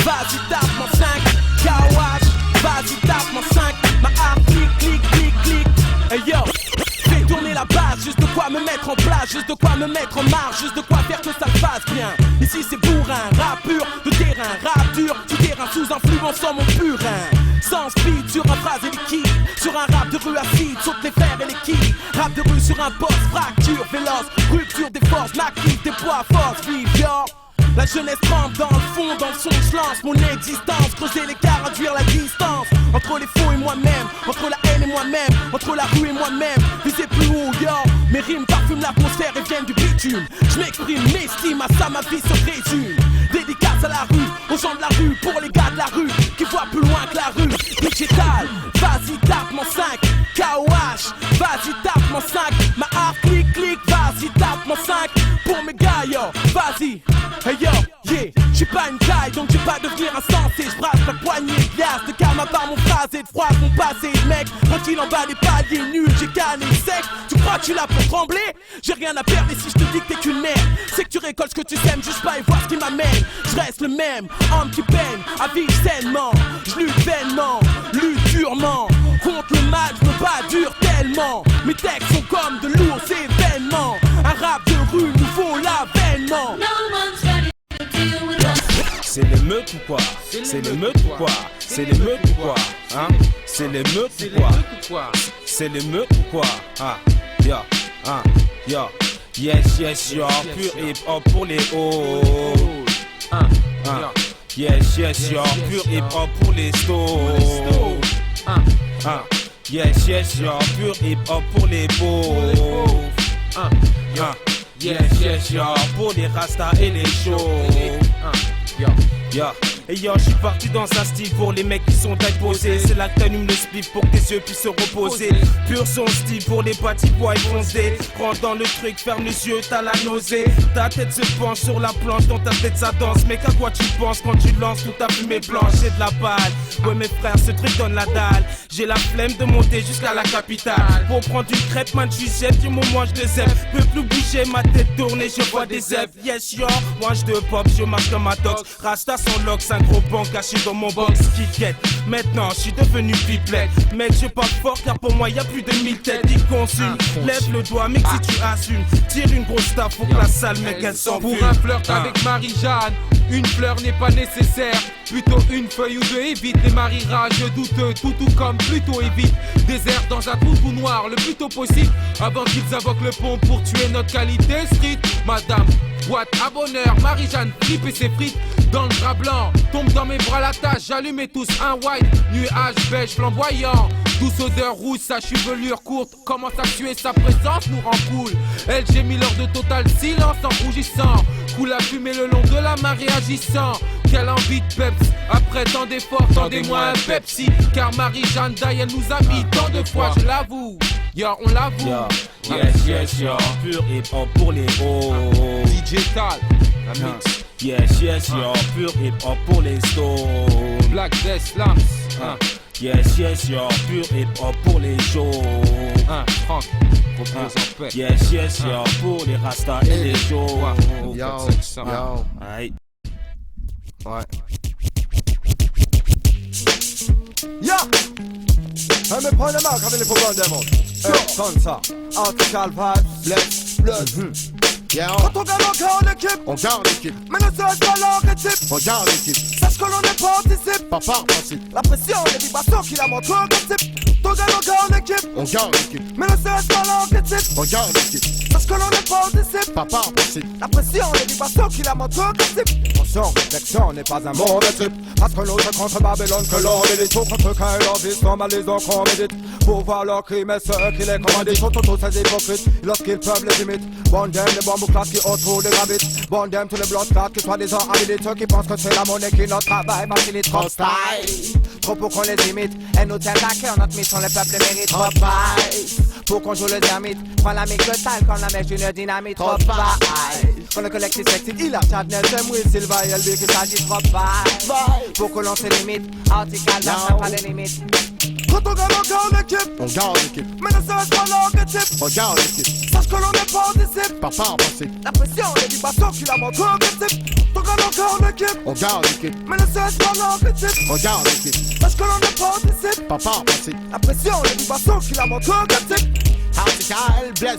vas-y tape mon 5. Kawash, vas-y tape mon 5. Ma harpe clic, clic, clic, clic. Hey yo, fais tourner la base, juste de quoi me mettre en place, juste de quoi me mettre en marche, juste de quoi faire que ça se passe bien. Ici c'est bourrin, rap pur, de terrain, rap dur, du terrain sous influençant mon purin. Sans speed sur un phrase et liquide, sur un rap de rue acide, saute les fers et les quilles. Rap de rue sur un boss, fracture, véloce, rupture des forces, naquille, des poids, force, vive, yo. La jeunesse trempe dans le fond, dans le son, je lance mon existence. Creuser l'écart, réduire la distance entre les faux et moi-même, entre la haine et moi-même, entre la rue et moi-même. Viser plus haut, yo. Mes rimes parfument l'atmosphère et viennent du bitume. Je m'exprime, m'estime, à ça ma vie se résume. Dédicace à la rue, aux gens de la rue, pour les gars de la rue qui voient plus loin que la rue. Digital, vas-y tape mon 5. KOH, vas-y tape mon 5. Ma harpe clic clic, vas-y tape mon 5. Pour mes gars, yo, vas-y. Hey yo, yeah, j'suis pas une taille donc j'ai pas devenir insensé. J'brasse la poignée de glace, de karma par mon phrasé, de phrase mon passé. Mec, quand il en bas des paliers nuls, j'ai canné sec. Tu crois que tu là pour trembler? J'ai rien à perdre et si je te dis que t'es qu'une merde, c'est que tu récoltes ce que tu sèmes, juste pas et voir ce qui m'amène. Je reste le même, homme qui peine, à vivre sainement. Je lutte vainement, lutte durement. Contre le mal, je me bats dur tellement. Mes textes sont comme de lourds événements. Un rap de rue nous vaut l'avènement. C'est l'émeute ou quoi? C'est l'émeute ou quoi? C'est l'émeute ou quoi? Hein? C'est l'émeute ou quoi? C'est l'émeute ou quoi? Ah, ya, ah, ya. Yes, yes, yo, pur hip hop pour les hauts. Yes, yes, yo, pur hip hop pour les stos. Yes, yes, yo, pur hip hop pour les beaux. Yes, yes, yo, pour les rastas et les shows. Et yo, j'suis parti dans un style pour les mecs qui sont taille posés. C'est là que t'allumes le spliff pour que tes yeux puissent se reposer. Pur son style pour les petits pois foncés. Rentre dans le truc, ferme les yeux, t'as la nausée. Ta tête se penche sur la planche, dans ta tête ça danse. Mec, à quoi tu penses quand tu lances toute ta fumée blanche? J'ai de la balle, ouais mes frères, ce truc donne la dalle. J'ai la flemme de monter jusqu'à la capitale. Pour prendre une crêpe, man, j'suis chef, du moment je des ailes. Peux plus bouger, ma tête tournée, je vois des ailes. Yes, yo, moi je de pop, je marche dans ma dox. Rasta sans locks, un gros banc caché dans mon box Kit-Kat. Maintenant je suis devenu pipelette. Mec je parle fort car pour moi y'a plus de 1000 têtes qui consument. Lève le doigt mec si tu assumes. Tire une grosse taf pour que la salle mec elle s'en Pour un flirt avec Marie-Jeanne, une fleur n'est pas nécessaire. Plutôt une feuille ou deux, évite les marirages douteux. Tout comme plutôt évite désert dans un trou tout noir le plus tôt possible. Avant qu'ils invoquent le pont pour tuer notre qualité street. Madame, boîte à bonheur, Marie-Jeanne flippe et ses frites. Dans le drap blanc, tombe dans mes bras la tâche. J'allumais tous un white, nuage beige flamboyant. Douce odeur rouge, sa chevelure courte commence à tuer, sa présence nous rend cool. Elle gémit lors de total silence en rougissant. Coule la fumée le long de la main réagissant. Quelle envie de peps, après tant d'efforts, tendez-moi un Pepsi. Car Marie-Jeanne Daye, elle nous a mis tant de fois, je l'avoue. Yo, on l'avoue. Yes, yes, yo, pur hip hop pour les hauts. Digital, la mix. Yes, yes, yo, pur hip hop pour les stones. Black Death Slams. Yes, yes, yo, pur hip hop pour les shows. Franck, repose en paix. Yes, yes, yo, pour les rastas et les shows. Yo, Aïe. Ouais. Yo! Mais prends les marques avec les programmes des mondes. Comme ça, Article Vibes, Bless. Quand on gagne encore l'équipe, on garde l'équipe. Mais ne serait-ce pas l'archétype, on garde l'équipe. Sache que l'on n'est pas anticipe, pas par principe. La pression, les vibrations qui la montrent comme type. On gagne encore l'équipe, on garde l'équipe. Mais ne serait-ce pas l'archétype, on garde l'équipe. Sache que l'on n'est pas anticipe, pas par principe. La pression, les vibrations qui la montrent comme type. Attention, réflexion n'est pas un mauvais trip. Parce que nous c'est contre Babylone que l'on médite. Pour contre qu'un leur vice normalisons qu'on médite. Pour voir leurs crimes et ceux qui les commandent. Sont tous ces hypocrites lorsqu'ils peuvent les imitent. Bon d'aime les bombes classes qui autour des gravites. Bon d'aime tous les blocs qui soi-disant habilitent. Ceux qui pensent que c'est la monnaie qui notre travail facilite. Trop style, trop pour qu'on les imite. Et nous tiennent à cœur notre mission, le peuple mérite. Trop vice, pour qu'on joue le diamite. Prends la mic de style comme la mèche d'une dynamite. Trop vice, quand le collectif s'excite. Il a Chadness, Will, Silva et LB qui s'agit. Trop vice, pour que l'on se limite. Article, n'a pas de limite. Quand on gagne encore l'équipe, on garde l'équipe. Mais ne serait-ce pas l'archétype, on garde l'équipe. Sache que l'on n'est pas anticipe, pas par principe. La pression, les vibrations qui la montrent comme type. On gagne encore l'équipe, on garde l'équipe. Mais ne serait-ce pas l'archétype, on garde l'équipe. Sache que l'on n'est pas anticipe, pas par principe. La pression, les vibrations qui la montrent comme type. Article, bless,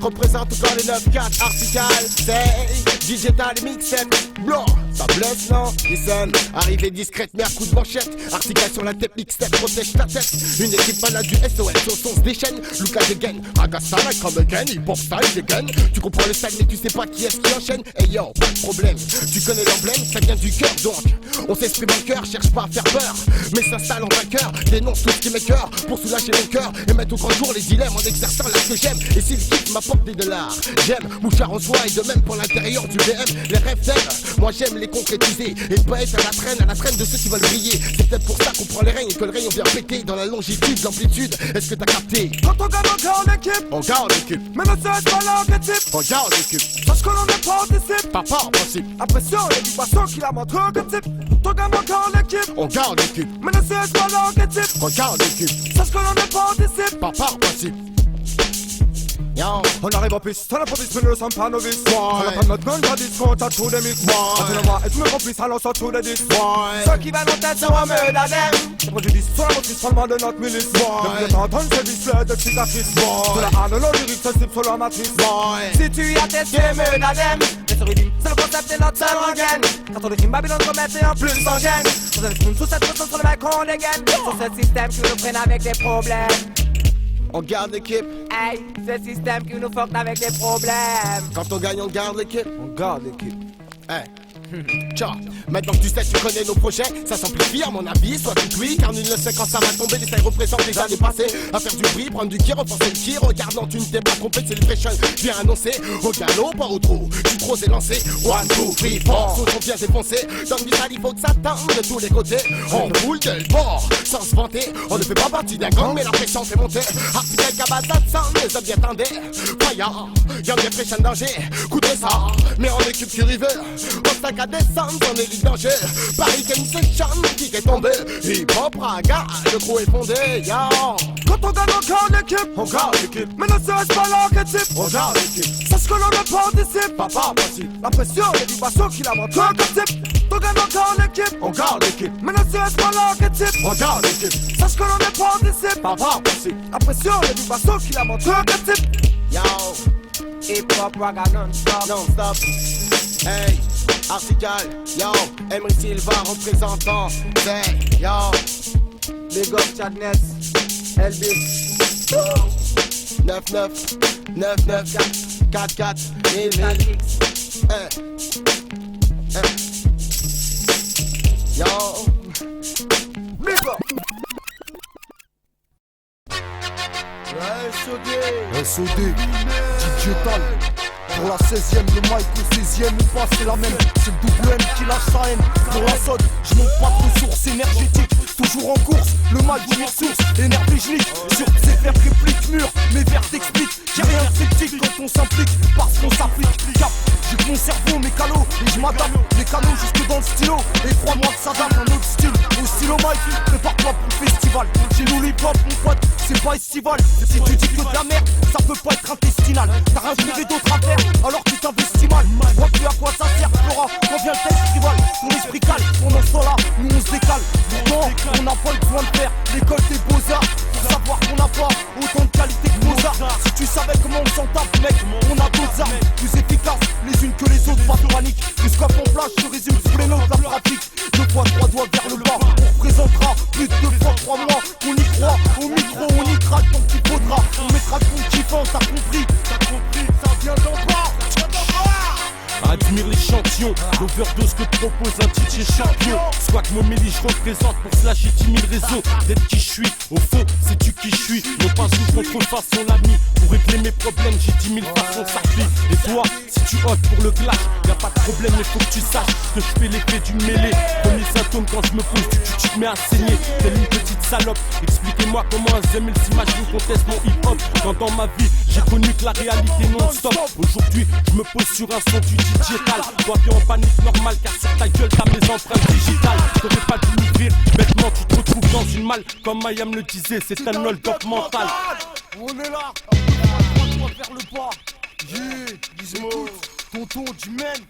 représente encore les 9-4. Article, c'est digital mixtape. Blanc, ça blesse, non? Listen, arrivée discrète, mais à coup de manchette. Article sur la tête, mixtape, protège ta tête. Une équipe malade du SOS, au son se déchaîne. Lucas dégaine, Ragasta, comme again, hip-hop style dégaine. Tu comprends le style, mais tu sais pas qui est-ce qui enchaîne. Hey yo, pas de problème, tu connais l'emblème, ça vient du cœur donc. On s'exprime en cœur, cherche pas à faire peur, mais s'installe en vainqueur. Dénonce tout ce qui m'écœure pour soulager mon cœur et mettre au grand jour les dilemmes en exerçant l'art que j'aime. Et si le kiff m'apporte des dollars, j'aime mouchard en soi et de même pour l'intérieur du BM. Les rêves d'aime, moi j'aime les concrétiser et pas être à la traîne de ceux qui veulent briller. C'est peut-être pour ça qu'on prend les règnes et que le rayon vient péter dans la longitude, l'amplitude. Est-ce que t'as capté? Quand on gagne encore l'équipe, on garde l'équipe. Mais ne serait-ce pas l'archétype, on garde l'équipe. Sache que l'on n'est pas anticipe, pas par principe. La pression, les vibrations qui la montrent comme type. On gagne encore l'équipe, on garde l'équipe. Mais ne serait-ce pas l'archétype, on garde l'équipe. Sache que l'on n'est pas anticipe, pas par principe. Yo. On arrive en piste, la police, mais nous ne sommes pas novices. On a pas notre gun, pas discount, t'as tout des mix. Tu le vois et tu me complices, alors sort tout des disques. Ceux qui veulent en tête sont en meute d'adem. C'est préjudice sur la motrice, seulement de notre milice. Depuis le temps, ton service, de cicatrices. De la haine, le lyrique, ça slip sur la matrice. Si tu y attestes, c'est meute d'adem. Mais ce rythme, c'est le concept et notre seule rengaine. Quand on rime Babylone, qu'on mette en plus sans gêne. Sous un stream, sous cette façon, sur le mec, on dégaine. Sur ce système qui nous prenne avec des problèmes. On garde l'équipe. Hey, c'est le système qui nous fuck avec des problèmes. Quand on gagne, on garde l'équipe. On garde l'équipe. Hey. Ciao. Maintenant que tu sais, tu connais nos projets, ça s'amplifie à mon avis, soit tout oui, car nul ne sait quand ça va tomber, les tailles représentent les années passées, à faire du bruit, prendre du qui, repenser le qui, regardant tu ne t'es pas trompé, c'est celebration, viens annoncer, au galop, pas au trou, tu trop élancé, 1, 2, 3, 4, sauce on vient défoncer, dans le vital il faut que ça tente de tous les côtés, on roule de bord, sans se vanter, on ne fait pas partie d'un gang, mais la pression fait monter, article cabazat sans les hommes bien tendés, fire, y'a des fraîches en danger, coup de ça, mais on équipe qui river, on sac à descendre, on est le danger. Paris Game Section qui est tombé. Hip-hop, raga, le crew est fondé, yo. Quand on gagne encore l'équipe, on garde l'équipe. Mais ne serait-ce pas l'archétype, on garde l'équipe. Sache que l'on n'est pas anticipe, pas par principe. La pression, les vibrations qui la montrent comme type. On gagne encore l'équipe, on garde l'équipe. Mais ne serait-ce pas l'archétype, on garde l'équipe. Sache que l'on n'est pas anticipe, pas par principe. La pression, les vibrations qui la montrent comme type. Yo. Hip-hop, raga non-stop, non-stop. Hey, Article, yo, Emery Silva représentant, c'est, yo, Big Up Chadness, LB, 99, 99, 44, 1000, yo, Big Up. SOD, digital. Pour la 16ème, le mic au 16ème ou pas, c'est la même. C'est le double M qui lâche sa haine. Pour la sode, je monte pas de ressources énergétiques. Toujours en course, le mic de ressources, énervé je lis. Sur ces vers répliques mûres, mes vers t'expliquent. J'ai rien de sceptique quand on s'implique, parce qu'on s'applique. Cap, j'ai que mon cerveau, mes calots, et je m'adapte. Les canaux jusque dans le stylo, et crois-moi que ça date un autre style. Au stylo mic, prépare-toi pour le festival. Chez nous l'hip-hop, mon pote, c'est pas estival. Si tu dis que de la merde, ça peut pas être intestinal. T'as rien trouvé d'autre à faire, alors tu t'investis mal. Vois plus à quoi ça sert, Flora, quand vient le texte rival. Ton esprit calme, pendant ce temps-là, nous on se décale. Pourtant, on n'a pas le besoin de faire l'école des beaux-arts. Pour savoir qu'on n'a pas autant de qualité que Mozart. Si tu savais comment on s'en tape, mec, on a d'autres armes plus efficaces les unes que les autres, pas de panique. Le scope en flash, je résume sous les notes la pratique. 2 fois 3 doigts vers le bas, on représentera plus de 2 fois 3 mois. On y croit, au micro, on y craque tant qu'il faudra. On mettra de ton kiffant, t'as compris, ça vient d'en bas, Admire l'échantillon, l'overdose que propose un DJ champion. Soit que mon méli, je représente pour slasher 10 000 réseaux. D'être qui je suis, au fond, sais-tu qui je suis? Non pas sous contre façon l'ami. Pour régler mes problèmes, j'ai 10 000 façons s'appuyer. Et toi, si tu ôtes pour le clash, y'a pas de problème, mais faut que tu saches que je fais l'effet d'une mêlée. Premier symptôme quand je me pose, tu te mets à saigner. Telle une petite salope, expliquez-moi comment un Zemel s'imagine conteste mon hip-hop. Quand dans ma vie, j'ai connu que la réalité non-stop. Aujourd'hui, je me pose sur un son du digital. Toi qui en panique normal, car sur ta gueule t'as mes empreintes digitales. T'aurais pas dû m'ouvrir, bêtement tu te retrouves dans une malle. Comme Mayam le disait, c'est un hold-up mental. On est là, on va vers le bas. Yeah, Gizmo, tonton du Maine.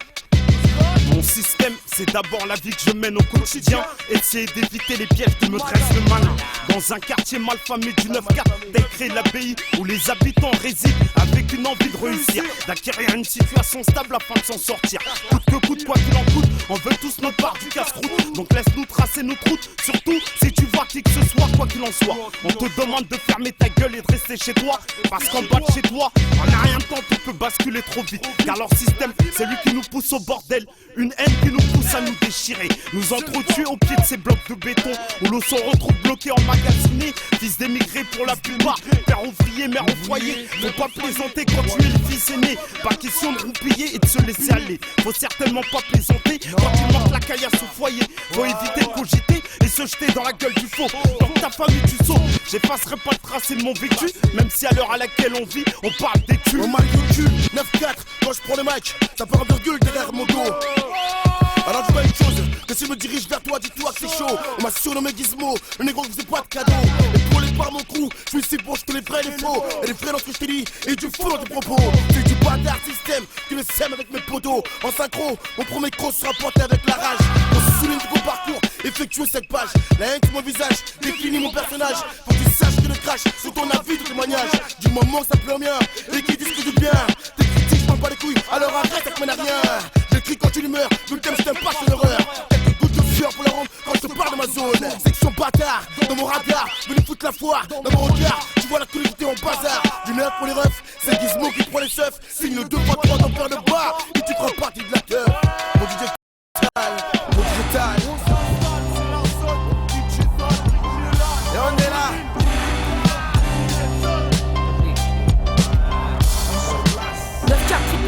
Mon système, c'est d'abord la vie que je mène au quotidien. Essayer d'éviter les pièges qui me dressent le malin. Dans un quartier malfamé du 9-4, t'as créé l'abbaye où les habitants résident avec une envie de réussir, d'acquérir une situation stable afin de s'en sortir. Coûte que coûte, quoi qu'il en coûte, on veut tous notre part du casse-croûte. Donc laisse-nous tracer notre route, surtout si tu vois qui que ce soit, quoi qu'il en soit. On te demande de fermer ta gueule et de rester chez toi, parce qu'en bas de chez toi, en a rien de temps, tout peut basculer trop vite. Car leur système, c'est lui qui nous pousse au bordel. Une haine qui nous pousse à nous déchirer, nous entretuer au pied de ces blocs de béton où l'on se retrouve bloqué, emmagasiné. Fils d'émigrés pour la plupart, père ouvrier, mère au foyer. Faut pas plaisanter quand tu es le fils aîné. Pas question de roupiller et de se laisser aller. Faut certainement pas plaisanter quand il manque la caillasse au foyer. Faut éviter de cogiter et se jeter dans la gueule du faux. Dans ta famille tu sautes, j'effacerai pas le tracé de mon vécu. Même si à l'heure à laquelle on vit, on parle des culs. On m'a le cul, 9-4, quand je prends le mic, t'as pas un virgule derrière mon dos. Alors dis-moi une chose, que si je me dirige vers toi, dis-toi que c'est chaud. On m'a surnommé Gizmo, le négro qui faisait pas de cadeau. Épaulé par mon crew, je suis ici pour jeter les vrais et les faux. Et les vrais dans ce que je t'ai dit, et du faux dans tes propos. C'est du bâtard système, tu le sèmes avec mes potos. En synchro, mon premier croc sera porté avec la rage. On se souvient du gros parcours, effectuer cette page. La haine sur mon visage, définit mon personnage. Faut que tu saches que le crash sur ton avis de témoignage. Du moment que ça pleut bien, et qui disent que du bien. Tes critiques, je m'en bats les couilles, alors arrête, ça te mène à rien. J'écris quand tu meurs, le thème je t'aime pas, c'est l'horreur. Quelques gouttes de sueur pour la rendre quand je te parle de ma zone. Section bâtard, dans mon radar, venez foutre la foire, dans mon regard, tu vois la collectivité en bazar. Du nerf pour les refs, c'est Gizmo qui prend les seufs. Signe le 2x3 dans peur de bar, et tu prends partie de la teuf. Mon DJ mon digital. Et on est là.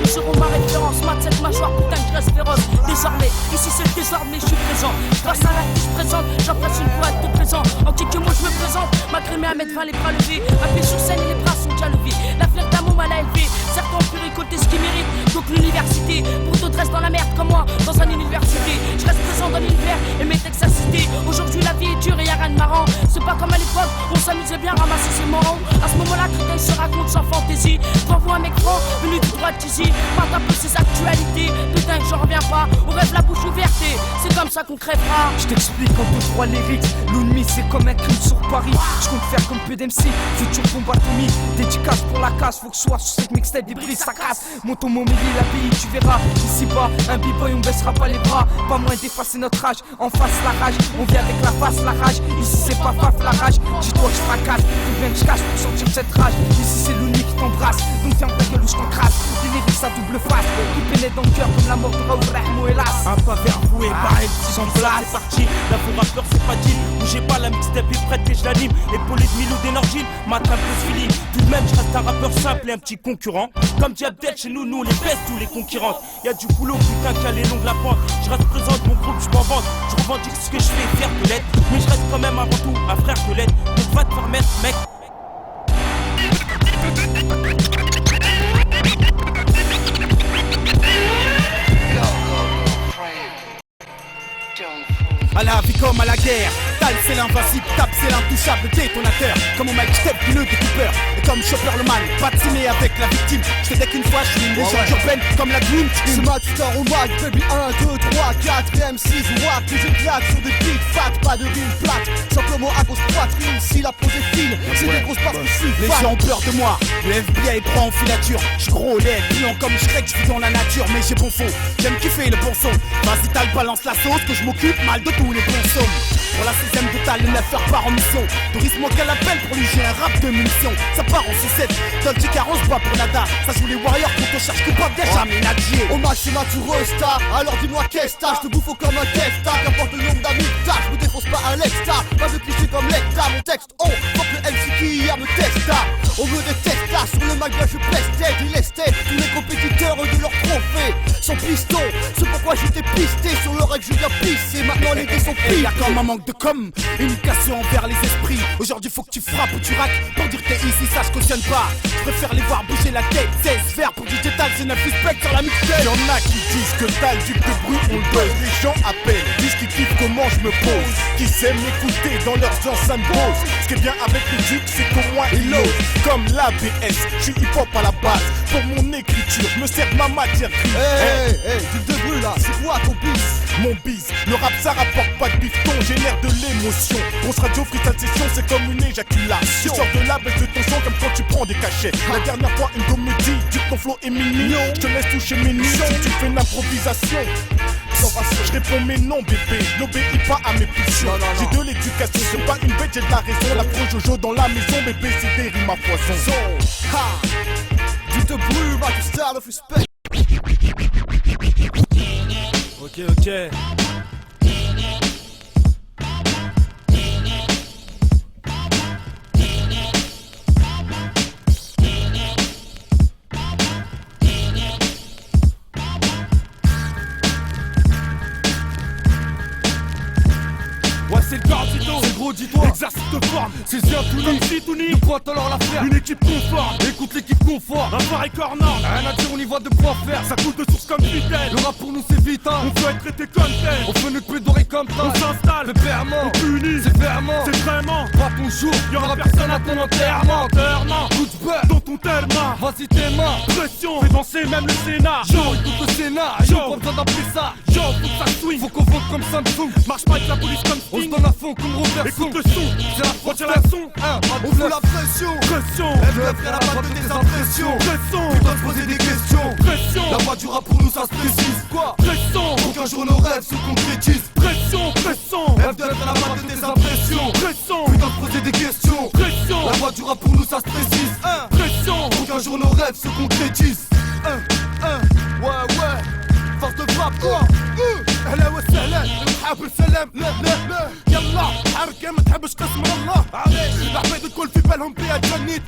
Seront ma référence, mat cette mâchoire, putain que je reste féroce. Désormais, ici c'est le désordre, mais je suis présent. Grâce à l'acte que je présente, j'embrasse une fois être présent. En quelques mots je me présente, malgré mes 1m20 les bras levés. Appuyé sur scène et les bras sont déjà levés. La fleur d'amour m'a élevé, certains ont pu récolter ce qu'ils méritent. Donc l'université, pour d'autres reste dans la merde comme moi, dans un université. Je reste présent dans l'univers et mes textes à citer. Aujourd'hui la vie est dure et y'a rien de marrant. C'est pas comme à l'époque, on s'amusait bien à ramasser ses morons. À ce moment-là, Créteil se raconte sans fantaisie. Devant vous un mec franc, venu du droit de Tizi. Parle un peu ses actualités, putain que j'en reviens pas. On rêve la bouche ouverte et c'est comme ça qu'on crèvera. Je t'explique en 2-3 lyrics. L'ennemi c'est comme un crime sur Paris. Je compte faire comme PDMC, futur combat Tommy. Dédicace pour la casse, faut que je sois sur cette mixtape des brilles, ça casse. Monte mon milieu, la pays, tu verras. Ici bas, un b-boy, on baissera pas les bras. Pas moins d'effacer notre âge, en face la rage. On vient avec la face, la rage. Ici c'est pas faf la rage. Dis-toi que je fracasse, faut bien que je cache pour sortir de cette rage. Ici c'est l'ennemi qui t'embrasse, donc tiens ta gueule ou je t'encrasse. Les lyrics à double face, qui pénètre dans le cœur comme la mort de Raoul Rahmo hélas. Un pas vers vous et pareil, si j'en place. C'est parti, la faux rappeur c'est pas deal. Bougez pas, la mixtape est prête que je l'anime. Épaulé de Milo d'énergie, matin plus feeling. Tout de même, je reste un rappeur simple et un petit concurrent. Comme dit Abdel, chez nous, nous les baisse tous les concurrents. Y'a du boulot, putain, qu'elle est longue la pente. Je reste présent de mon groupe, je m'en vante. Je revendique ce que je fais, fier de l'être. Mais je reste quand même avant tout un frère de l'être. Donc va te faire mettre, mec. À la vie comme à la guerre, t'as Tal c'est l'invincible, Tap c'est l'intouchable détonateur. Comme mon Mike Step, le découpeur. Et comme Chopper le man, vacciné avec la victime. Je te dis qu'une fois, je suis une légende urbaine comme la Dream Team. C'est Maxstar au mic, baby 1, 2, 3, 4, M6, watt. Que j'éclate sur des beats fat, pas de rime plate. Simplement à grosse poitrine, si la pose est fine, c'est des grosses parties si Les fat. gens ont peur de moi, le FBI prend en filature. J'suis gros, laid, pliant comme Shrek, j'vis dans la nature. Mais j'ai bon fond, j'aime kiffer le bon son. Vas-y Tal balance la sauce, que je m'occupe mal de tous les bons sons. Pour la 6ème de Tal, le 9h part en mission. Doris moi qu'elle appelle, pour lui j'ai un rap de munitions. Ça part en sucette, Dolce Caron se bat pour nada. Ça joue les warriors qu'on te cherche coupable déjà ménagier. Au maximum tu restas, alors dis-moi qu'est-ce que t'as. Je te bouffe comme un testa, qu'importe le nombre d'amis que t'as. Je me défonce pas à l'exta, pas de cliché comme l'hecta. Mon texte, oh, fuck le MC qui hier me testa. On me déteste là, sur le mic, je pestais, dilestais tous les compétiteurs de leur trophée. Sans piston, c'est pourquoi j'étais pisté sur le règle, je viens pisser. Maintenant les dés sont Et pis. y'a comme un manque de com, une cassure envers les esprits. Aujourd'hui faut que tu frappes ou tu raques. Pour dire t'es ici, ça je cautionne pas. Je préfère les voir bouger la tête. 16 verres pour du Tal, c'est 9 suspects sur la mixtape. Y'en a qui disent que Tal, duc de bruit, on le buzz. Les gens appellent, disent qu'ils kiffent comment je me pose. Qui s'aiment m'écouter dans leurs enceintes Bose. Ce qui est bien avec le duc, c'est qu'au moins il ose. Comme l'ABS, je suis hip-hop à la base. Pour mon écriture, je me sers de ma matière grise. Hey, duc de bruit là, c'est quoi ton bis? Mon bise, le rap ça rapporte pas de bifton, génère de l'émotion. Grosse radio, freestyle session, c'est comme une éjaculation. Tu sors de là, baisse de ton son comme quand tu prends des cachets. La dernière fois, une go me dit, du ton flow est mignon. Je te laisse toucher mes nuits si tu fais une improvisation. Je réponds mais non bébé, n'obéis pas à mes pulsions. J'ai de l'éducation, c'est pas une bête, j'ai de la raison. La pro Jojo dans la maison, bébé c'est des rimes à poison. Duc de bruit, bah tu style of respect. Ok. Ouais, c'est le cardito, c'est le gros dis-toi. Exercice de forme, c'est bien tout nu. Si tout nu, de quoi alors la faire? Une équipe conforme, écoute l'équipe confort. Un pareil corner, rien à dire, on y voit de quoi faire. Ça coule de source comme Fidel. Le rap pour nous c'est vital, on peut être traité comme tel. On fait notre pédoré comme ça, on s'installe. Pépèrement, on punit, sévèrement, c'est vraiment. Pas ton jour, y'aura personne à ton enterrement. Coup de beurre dans ton terme. Vas-y tes mains, pression, fais danser même le Sénat. Yo, écoute le Sénat, yo, pas besoin d'appeler ça. Yo, faut que ça swing, faut qu'on vote comme Samsung. Marche pas avec la police comme Sting. On se donne à fond comme Robert. Écoute le son, c'est la frontière la son. On fout la pression. Lève frère, la balle de tes impressions. Putain de poser des questions. La voix du rap pour nous ça se précise. Quoi? Pour qu'un jour nos rêves se concrétisent. Lève la balle de tes impressions. Putain de poser des questions. La voix du rap pour nous ça se précise. Pour qu'un jour nos rêves se concrétisent. Ouais. Force de frappe quoi. اهلا وسهلا نحب السلام لا يلا حركه ما تحبش قسم الله علاش العباد الكل في بالهم بيها تجنيت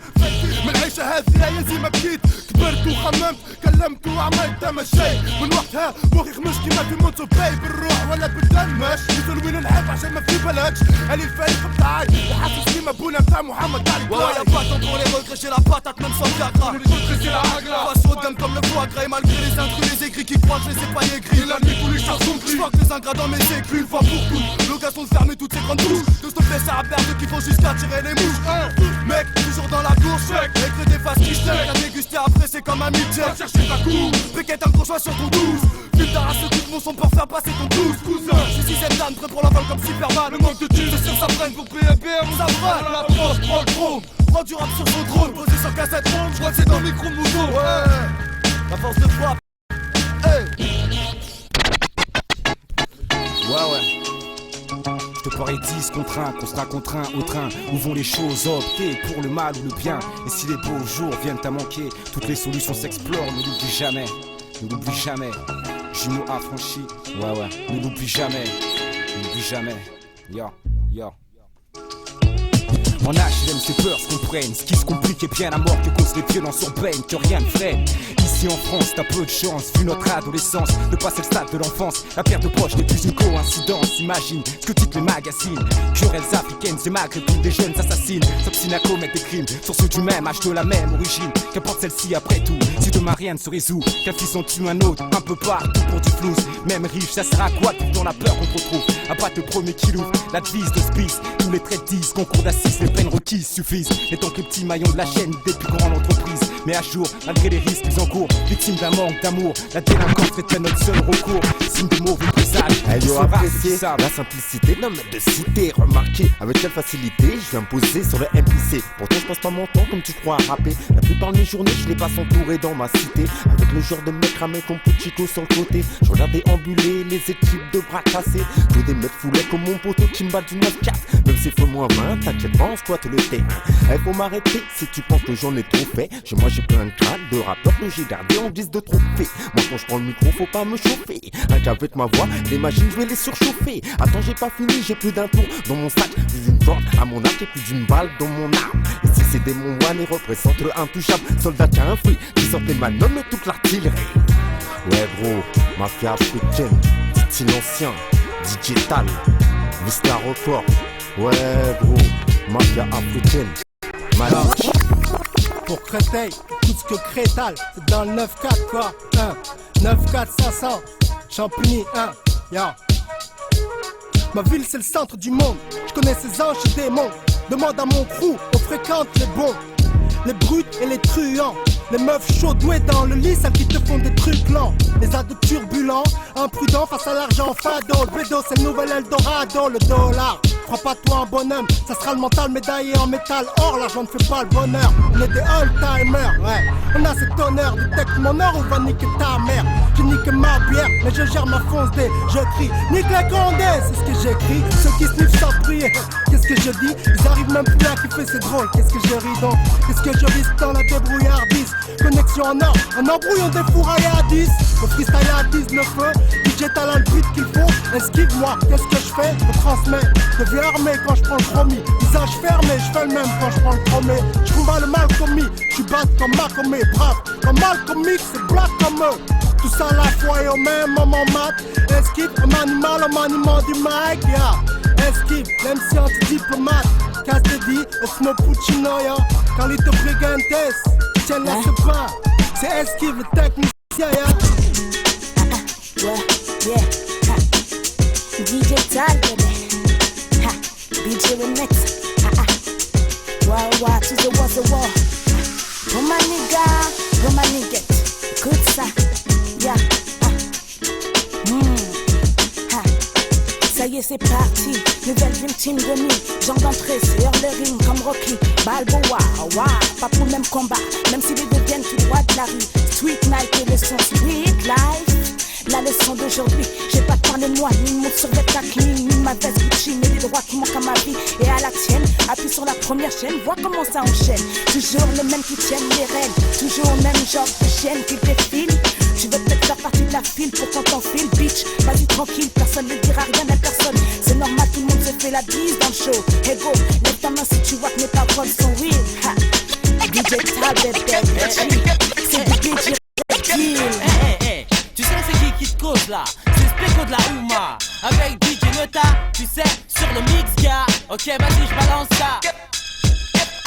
من العيشه هذه يا زي ما بكيت كبرت وخممت كلمت وعملت تمشيت من وقتها مخي خمش كيما في موتو باي بالروح ولا بالدم ماش نزل وين نحب عشان ما في بلدش علي الفريق بتاعي يحسس كيما بونا بتاع محمد علي Ouais, y'a pas temps pour les regretter, j'ai la patate même sans Viagra. Face au dame comme le foie gras et malgré les intrus, les écrits qui croient que je les ai pas écrits. La nuit tous les chars sont gris. J'fuck les ingrats dans mes écrits une fois pour toutes. L'occasion de fermer toutes ces grandes bouches. De stopper ça à perdre qu'il faut jusqu'à tirer les mouches. Mec, toujours dans la course. Écrit des faces qui chèquent. À déguster après c'est comme un mid-jet. Va chercher ta coupe. Briquette un gros choix sur ton 12. File d'arrache tout mon son pour faire passer ton 12. Cousin, j'suis 6 ânes prêt pour la balle comme Superman. Le manque de thunes, c'est sûr ça freine pour PMP. On s'affrène. La proche, prends le chrome. Prends du rap sur son drone. Posé sur cassette ronde. J'crois que c'est dans le micro de Mouton. Ouais, la force de frappe. Ouais. Je te parie 10 contre 1, qu'on sera contraint au train. Où vont les choses, opter pour le mal ou le bien. Et si les beaux jours viennent à manquer, toutes les solutions s'explorent, ne l'oublie jamais. Ne l'oublie jamais. Jumeaux affranchis, ouais. Ne l'oublie jamais. Ne l'oublie jamais. Yo. En HLM c'est peur se comprennent. Ce qui se complique est bien la mort que cause les violences urbaines. Que rien ne freine. Ici en France t'as peu de chance. Vu notre adolescence, de passer le stade de l'enfance. La perte de proches n'est plus une coïncidence. Imagine ce que titrent les magazines. Querelles africaines, c'est maghrébines. Des jeunes assassines s'obstinent à commettre des crimes sur ceux du même âge, de la même origine. Qu'importe celle-ci après tout, si demain rien ne se résout, qu'un fils en tue un autre, un peu partout pour du flouze. Même riche, ça sert à quoi tout dans la peur qu'on te retrouves à battre le premier qui l'ouvre. La devise de Spice, tous les traits disent, concours d'assises, les peines requises suffisent. Étant que les petits maillons de la chaîne des plus grandes entreprises. Mais à jour, malgré les risques en cours, victime d'un manque d'amour, la délinquance était notre seul recours. Signe de mauvais présage. Elle a apprécié la simplicité d'un maître de cité. Remarquez avec quelle facilité je viens me poser sur le MPC. Pourtant je passe pas mon temps comme tu crois à rapper. La plupart de mes journées je les passe entouré dans ma cité. Avec le genre de mec ramé ton petit chico sur le côté. Je regarde déambuler les équipes de bras cassés. Tous des mecs foulés comme mon poteau qui me bat du 9-4. Même s'il faut moins 20, t'inquiète pas, on squatte le terrain. Elle faut m'arrêter si tu penses que j'en ai trop fait. Chez moi j'ai plein de crânes de rappeurs que j'ai gardé en guise de trophée. Moi quand je prends le micro faut pas me chauffer. Un qu'avec ma voix, les machines je vais les surchauffer. Attends j'ai pas fini, j'ai plus d'un tour dans mon sac. Plus d'une corde à mon arc et plus d'une balle dans mon arme. Et si c'est des mon one et représente le intouchable. Soldat qui a un fruit, qui sortait ma nomme et toute l'artillerie. Ouais gros, mafia africaine, dit-il ancien, digital, Vista Record. Ouais gros, mafia africaine, Malik. Pour Créteil, tout ce que Crétal, c'est dans le 9-4 quoi. 9-4-500, Champigny 1, ya. Ma ville c'est le centre du monde, je connais ses anges et démons. Demande à mon crew, on fréquente les bons, les brutes et les truands. Les meufs chaudes douées dans le lit, celles qui te font des trucs lents. Les ados turbulents, imprudents face à l'argent fado. Le bédo c'est le nouvel Eldorado, le dollar. Crois pas toi en bonhomme, ça sera le mental médaillé en métal. Or l'argent ne fait pas le bonheur, on est des old-timers, ouais. On a cet honneur de tech mon or, on va niquer ta mère. Je nique ma bière, mais je gère ma fonce D. Je crie, nique les condés, c'est ce que j'écris. Ceux qui sniffent sans prier, qu'est-ce que je dis? Ils arrivent même plus à kiffer, c'est drôle. Qu'est-ce que je ris donc? Qu'est-ce que je risque dans la débrouillardise? Connexion en or, en embrouille on défouraille à 10. Le freestyle à 19 feux, DJ talent le beat qu'il faut. Esquive-moi, qu'est-ce que je fais? Je transmets, je deviens armé quand je prends le chromie. Visage fermé, je fais le même quand je prends le chromé. Je combats le mal commis, je suis bad comme Malcolm, brave. Comme Malcolm X, c'est black comme eux. Tout ça à la fois et au même moment mat. Esquive, un animal, un maniement du mic, yeah. Esquive, l'MC anti-diplomate. Cassidy, Osmo Puccino, ya. Carlito Brigantes, tiens là ce pain. C'est Esquive, le technicien, ya. Yeah, DJ Tal, baby. DJ Remix. Wow, to the wall, the wall. Oh my nigga, good ça, yeah. Ça y est, c'est parti. Nouvelle victime de nuit. Genre d'entrée, c'est heure de rime comme Rocky Balboa. Pas pour le même combat, même si les deux viennent tout droit de la rue. Sweet night et le son sweet life. La leçon d'aujourd'hui, j'ai pas parlé de moi, ni mon survêt ni ma veste Gucci, mais des droits qui manquent à ma vie et à la tienne. Appuie sur la première chaîne, vois comment ça enchaîne. Toujours les mêmes qui tiennent les rênes, toujours le même genre de chienne qui défile. Tu veux peut-être faire partie de la file pour qu'on t'enfile, bitch. Vas-y tranquille, personne ne dira rien à personne. C'est normal, tout le monde se fait la bise dans le show. Hey go, lève ta main si tu vois que mes paroles sont real. DJ Tal, baby, c'est du DJ Deal. Tu sais c'est qui te cause là? C'est Spéco de la Ouma avec DJ Nota, tu sais, sur le mix gars. Ok vas-y je balance ça.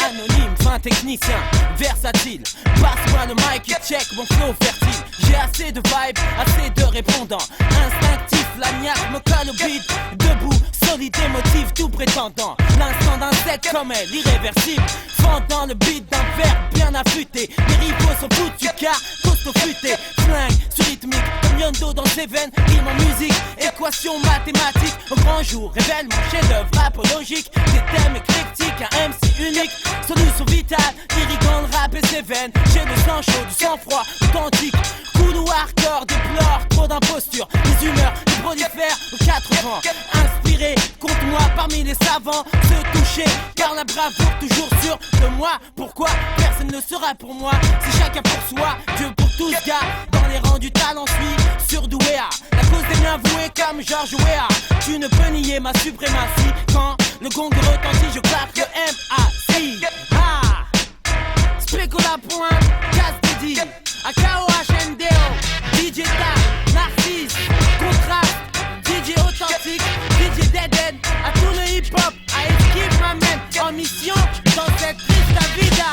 Anonyme, fin technicien, versatile. Passe-moi le mic et check mon flow fertile. J'ai assez de vibes, assez de répondants. Instinctif, la niaque me colle au beat. Debout, solide, émotif, tout prétendant. L'instant d'un set comme elle, irréversible. Fendant le beat d'un verbe bien affûté. Les rivaux sont foutus car costaud futé. Flingue sur rythmique, comme Yondo dans ses veines. Rime en musique, équation mathématique. Au grand jour, révèle mon chef-d'œuvre apologique. Des thèmes éclectiques, un MC unique. Solution vitale, lyrique dans le rap et ses veines. J'ai le sang chaud, du sang-froid, authentique. Couloir, hardcore, déplore, trop d'imposture. Les humeurs, les prolifèrent aux 4 vents. Inspiré, compte-moi parmi les savants. Se toucher, car la bravoure toujours sûre de moi. Pourquoi personne ne sera pour moi? Si chacun pour soi, Dieu pour tous gars. Dans les rangs du talent, suis surdoué à la cause des miens voués comme George Weah. Tu ne peux nier ma suprématie. Quand le gong retentit, je claque le M.A.C. Spéco la pointe, casse dédié. AKOHNDO, DJ Ta, Narcisse, Contraste, DJ Authentique, DJ Dead, à tout le hip-hop, à Esquive m'amène en mission dans cette triste vida.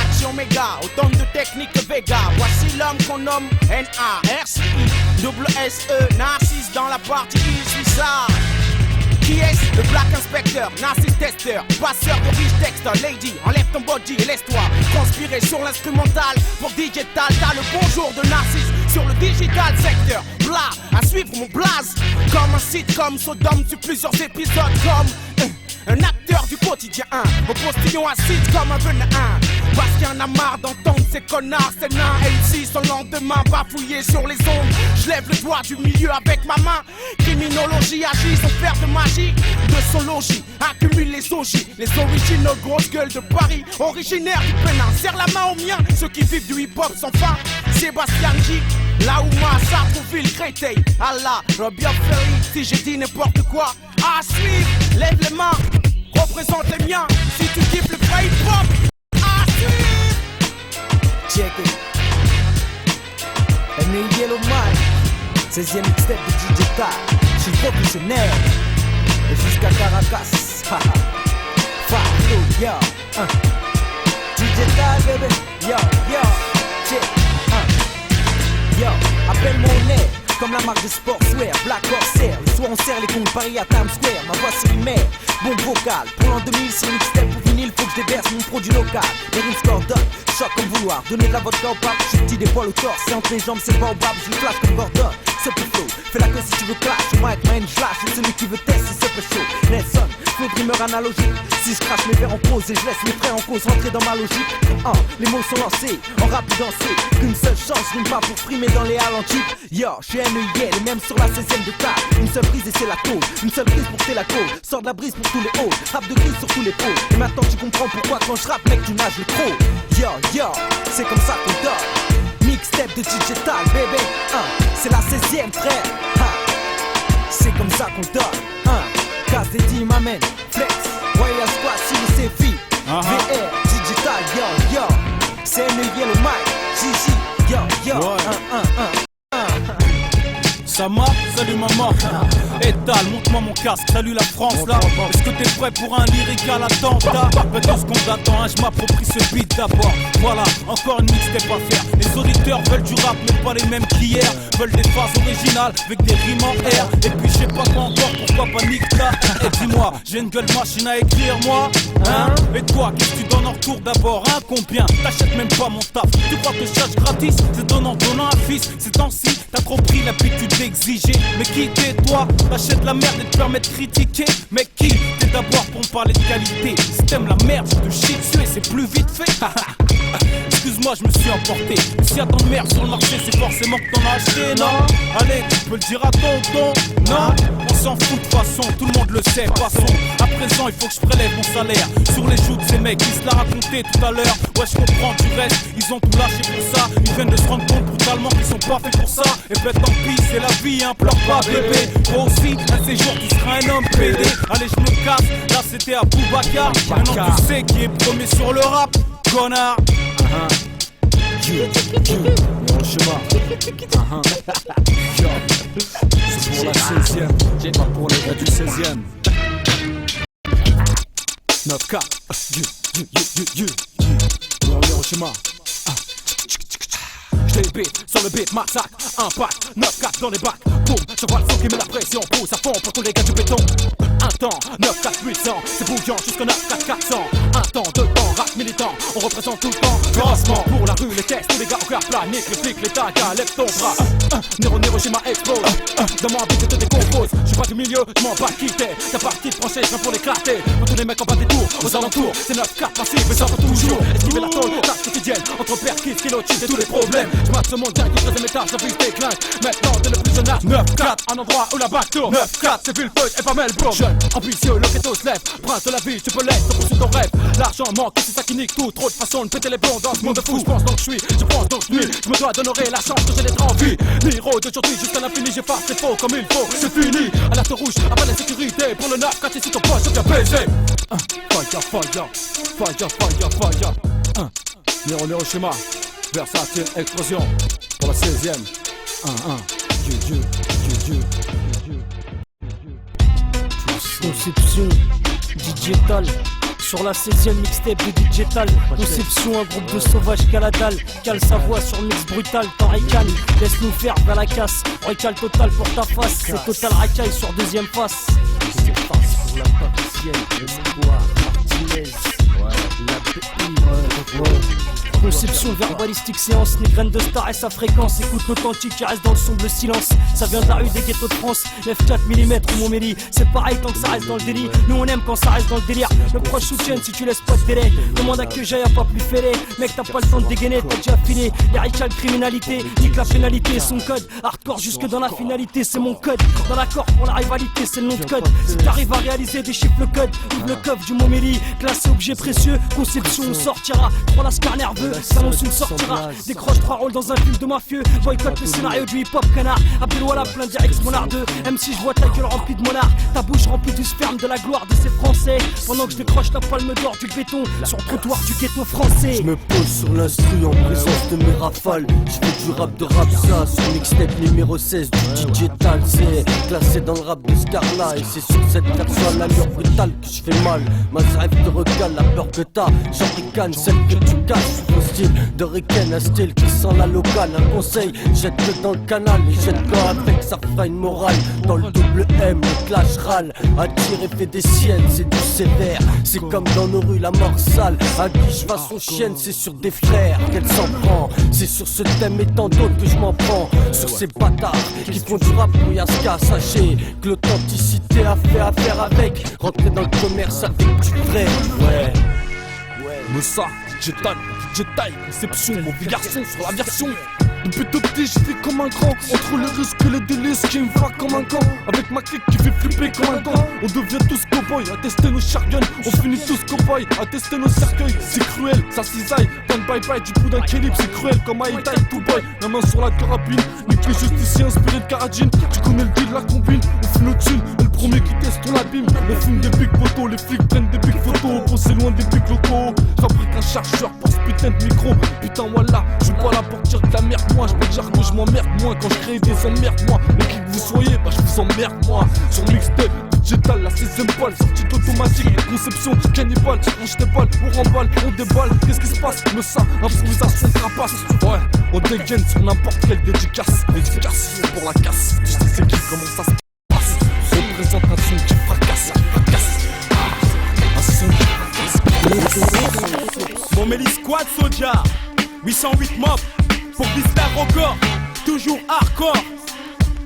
Action méga, autant de techniques Vega. Voici l'homme qu'on nomme N-A-R-C-I, double S-E, Narcisse dans la partie, je suis ça. Qui est-ce? Le Black Inspector, Narcisse Tester, passeur de riche texte. Lady, enlève ton body et laisse-toi transpirer sur l'instrumental. Pour Digital, t'as le bonjour de Narcisse sur le digital secteur. Bla, à suivre mon blaze. Comme un sitcom, Sodome sur plusieurs épisodes. Comme un acteur du quotidien, au postillon acide comme un venin. Parce qu'il y en a marre d'entendre ces connards, ces nains MC son lendemain bafouillé sur les ondes. Je lève le doigt du milieu avec ma main. Criminologie agit, son père de magie, de son logis, accumule les OG, les originaux grosses gueules de Paris, originaires du Pénin. Serre la main aux miens, ceux qui vivent du hip-hop sans fin. Sébastien G, là où ma Sartreville, Créteil, Allah, Robert Ferry. Si j'ai dit n'importe quoi, à suivre, lève les mains, représente les miens. Si tu kiffes le vrai hip-hop, à suivre. Check it. And Yellow Mike, 16e mixtape de Digital. J'suis professionnel, et jusqu'à Caracas. Fuck you, yo. Digital, baby, yo, yo. Check, yo, appelle-moi au nez. Comme la marque de sportswear, Black Corsair. Le soir on serre les comptes Paris à Times Square. Ma voix c'est primaire, bon vocal. Pour l'an 2000 sur mixtape ou vinyle, faut que je déverse mon produit local. Les rimes coordonnent, choc comme vouloir. Donner de la vodka au pape, j'ai petit des poils au torse. C'est entre les jambes, c'est pas au bab, je flash comme Gordon. C'est plus flow, fais la queue si tu veux clash. Au mic, man, je lâche. Et celui qui veut tester, c'est peu chaud. Nelson, flow dreamer analogique. Si je crache mes verres en pause et je laisse mes frères en cause rentrer dans ma logique. Les mots sont lancés, en rap ou dansé. Qu'une seule chance, rime pas pour frimer dans les halles en cheap. Yo, j'suis NEL et même sur la 16ème de table. Une seule prise et c'est la cause. Une seule prise pour la cause. Sors de la brise pour tous les hauts. Rap de crise sur tous les pôles. Et maintenant tu comprends pourquoi quand je rappe, mec, tu nages le trop. Yo, yo, c'est comme ça qu'on dort. Mixtape de Digital, bébé. C'est la 16ème, frère. C'est comme ça qu'on dort. Casse des dits, m'amène. Flex, Royal Squad, si vous c'est filles. VR, Digital, yo, yo. C'est Yellow Mike, Gigi, yo, yo. Ça marche, salut maman. Étal, montre-moi mon casque, salut la France là. Est-ce que t'es prêt pour un lyrical attentat? 2 secondes d'attente, je m'approprie ce beat d'abord. Voilà, encore une mixtape à faire. Les auditeurs veulent du rap, mais pas les mêmes qu'hier. Veulent des phases originales avec des rimes en R. Et puis je sais pas quoi encore, pourquoi pas nique là. Et dis-moi, j'ai une gueule machine à écrire moi. Hein? Et toi, qu'est-ce que tu donnes en retour d'abord? Hein? Combien? T'achètes même pas mon taf. Tu crois que je cherche gratis? C'est donnant un fils. Ces temps-ci, t'as trop pris l'habitude d'exiger. Mais qui t'es toi? T'achètes la merde et te permets de critiquer. Mais qui t'es d'abord pour me parler de qualité? Si t'aimes la merde, je te chie dessus et c'est plus vite fait. Excuse-moi, je me suis emporté. S'il y a tant de merde sur le marché, c'est forcément que t'en as acheté, non? Allez, tu peux le dire à tonton, non? On s'en fout de toute façon, tout le monde le sait, passons. À présent, il faut que je prélève mon salaire sur les joues de ces mecs qui se l'a raconté tout à l'heure. Ouais, je comprends du reste, ils ont tout lâché pour ça. Ils viennent de se rendre compte brutalement qu'ils sont pas faits pour ça. Et ben tant pis, c'est la vie, hein, pleure pas bébé. Toi aussi, un séjour, tu seras un homme pédé. Allez, je me casse, là c'était à Boubacar. Maintenant tu sais qui est premier sur le rap, connard. C'est pour la 16ème, pas pour les gars du 16ème. 9K, Hiroshima. JB sur le beat, massacre, impact, 9-4 dans les bacs, boum, je vois le son qui met la pression, pousse à fond pour tous les gars du béton. Un temps, 9-4 800, c'est bouillant jusqu'à 9-4 400. Un temps, 2 temps, rap militant, on représente tout le temps. Grossement, pour la rue, les textes, tous les gars au cœur plat, nique les flics, les tagas, lève ton bras. Hiroshima explose, dans mon habit je te décompose. Je suis pas du milieu, je m'en bats quitter. Ta partie de tranchée, je viens pour l'éclater. Pour tous les mecs en bas des tours, aux alentours, c'est 9-4 passif, mais ça va toujours. Esquiver la tôle, tâche quotidienne, entre perquis, kilotis et tous les problèmes. Je marche sur mon dernier 13e étage, la vie t'éclingue. Maintenant t'es le plus jeune âge. 9-4, un endroit où la bague tourne. 9-4, c'est Villefeuille et pas Melbourne. Jeune, ambitieux, le ghetto se lève. Prince de la vie, tu peux l'être, poursuis ton rêve. L'argent manque et c'est ça qui nique tout. Trop de façons de péter les plombs dans ce monde de fou. Je pense donc je pense donc je nuis. Je me dois d'honorer la chance que j'ai d'être en vie. L'héros d'aujourd'hui jusqu'à l'infini, j'efface les faux comme il faut. C'est fini, alerte rouge, après la sécurité. Pour le 9-4, ici ton poche, je viens baiser. Fire. Hiroshima, versatile explosion pour la 16ème. Conception Digital Sur la 16e mixtape de Digital, conception, un groupe de sauvages caladal. Cale sa voix sur le mix brutal, t'en ricane. Laisse-nous faire vers la casse, recale total pour ta face. C'est total racaille sur deuxième face. C'est face pour la parisienne, l'espoir, Martinez. Conception verbalistique, séance, ni graine de star et sa fréquence. Écoute l'authentique qui reste dans le sombre silence. Ça vient de la rue des ghettos de France. Lève 4 mm ou mon méli. C'est pareil tant que ça reste dans le délit. Nous on aime quand ça reste dans le délire. Le proche soutienne si tu laisses pas de délai. Demande à que j'aille à pas plus fêlé. Mec t'as pas le temps de dégainer, t'as déjà filé. Les rituals criminalité, nique la pénalité. Son code, hardcore jusque dans la finalité. C'est mon code, dans l'accord pour la rivalité. C'est le nom de code. Si t'arrives à réaliser, déchiffre le code. Ouvre le coffre du Momélie. Classé objet précieux, conception on sortira. Prends la scar nerveux. S'annonce une sortira, décroche 3 rôles dans un film de mafieux. Boycott le scénario du hip-hop canard. Abdelwala plein direct mon art 2. Même si je vois ta gueule remplie de monarque, ta bouche remplie du sperme de la gloire de ces Français. Pendant que je décroche la palme d'or du béton sur le trottoir du ghetto français. Je me pose sur l'instru en présence de mes rafales. Je fais du rap de rap ça sur mixtape numéro 16 du Digital. C'est classé dans le rap de Scarla. Et c'est sur cette version à l'allure brutale que je fais mal. Ma drive te recale, la peur que t'as, j'en ricane, celle que tu casses. Mon style de Riken, un style qui sent la locale. Un conseil, jette-le dans le canal et jette-le avec, ça fera une morale. Dans le double M, le clash râle. Attire et fait des siennes, c'est du sévère. C'est comme dans nos rues, la mort sale. À guiche façon chienne, c'est sur des frères qu'elle s'en prend. C'est sur ce thème et tant d'autres que je m'en prends. Sur ces bâtards qui font du rap pour Yaska. Sachez que l'authenticité a fait affaire avec. Rentrer dans le commerce avec du vrai. Ouais. Moussa, Digital, conception, mon vieux garçon sur la version. Depuis tout petit j'étais comme un grand. Entre le risque et les délices qui me va comme un camp. Avec ma clique qui fait flipper comme un gant. On devient tous cow-boys, à tester nos shotguns. On finit tous cow-boys, à tester nos cercueils. C'est cruel, ça cisaille, donne bye bye du coup d'un calibre. C'est cruel comme I die to boy. La main sur la carabine, nique les justiciers inspirés de Karadine. Tu connais le deal, la combine, on fume nos thunes. Et le premier qui teste on l'abîme. On fume des big photos, les flics prennent des big photos. On c'est loin des big locaux. Fabrique un chargeur pour ce putain de micro. Putain voilà, je suis pas là pour dire de la merde. Moi je peux dire que je m'emmerde moi quand je crée des emmerdes moi. Mais qui que vous soyez, bah je vous emmerde moi. Sur mixtape, Digital, la 16ème balle, sortie automatique, conception, cannibale, on jette des balles, on remballe, on déballe, qu'est-ce qui se passe? Me ça, improvisation, trapasse. Ouais, on dégaine sur n'importe quelle dédicace. Dédicace pour la casse, tu sais c'est qui, comment ça se passe. On présente un son qui fracasse, un son qui fracasse. Mon Mélis Squad Soja, 808 mob. Pour Vista Record, toujours hardcore.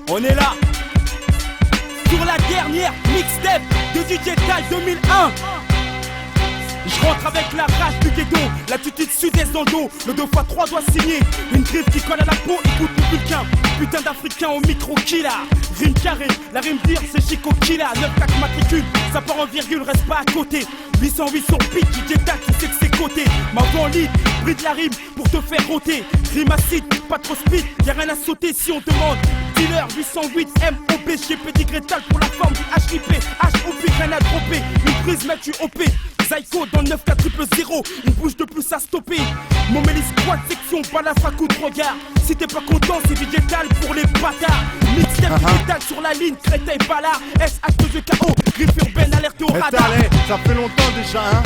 On est là. Sur la dernière mixtape de Digital 2001. Je rentre avec la rage du ghetto, l'attitude sud-est dans le dos, le 2x3 doit signer. Une griffe qui colle à la peau, écoute le bulletin. Putain d'Africain au micro killer. Rime carré, la rime dire c'est Chico Killa. 9-4 matricule, ça part en virgule, reste pas à côté. 808 sur beat, Digital, tu sais que c'est côté. Ma voix en lead, bride la rime pour te faire rôter. Rime acide, pas trop speed, y'a rien à sauter si on demande. Dealer 808 MOP, j'ai petit Gretal pour la forme du HIP. HOP, rien à dropper, une prise mec tu OP. Psycho dans le 9-4-0, une bouche de plus à stopper. Mon Mélis Squad section, balafre à coup de regard. Si t'es pas content, c'est Digital pour les bâtards. Mixtape Digital sur la ligne, crétin et ballard. SH2KO, griffe urbaine, alerte au radar. Allez, ça fait longtemps déjà, hein.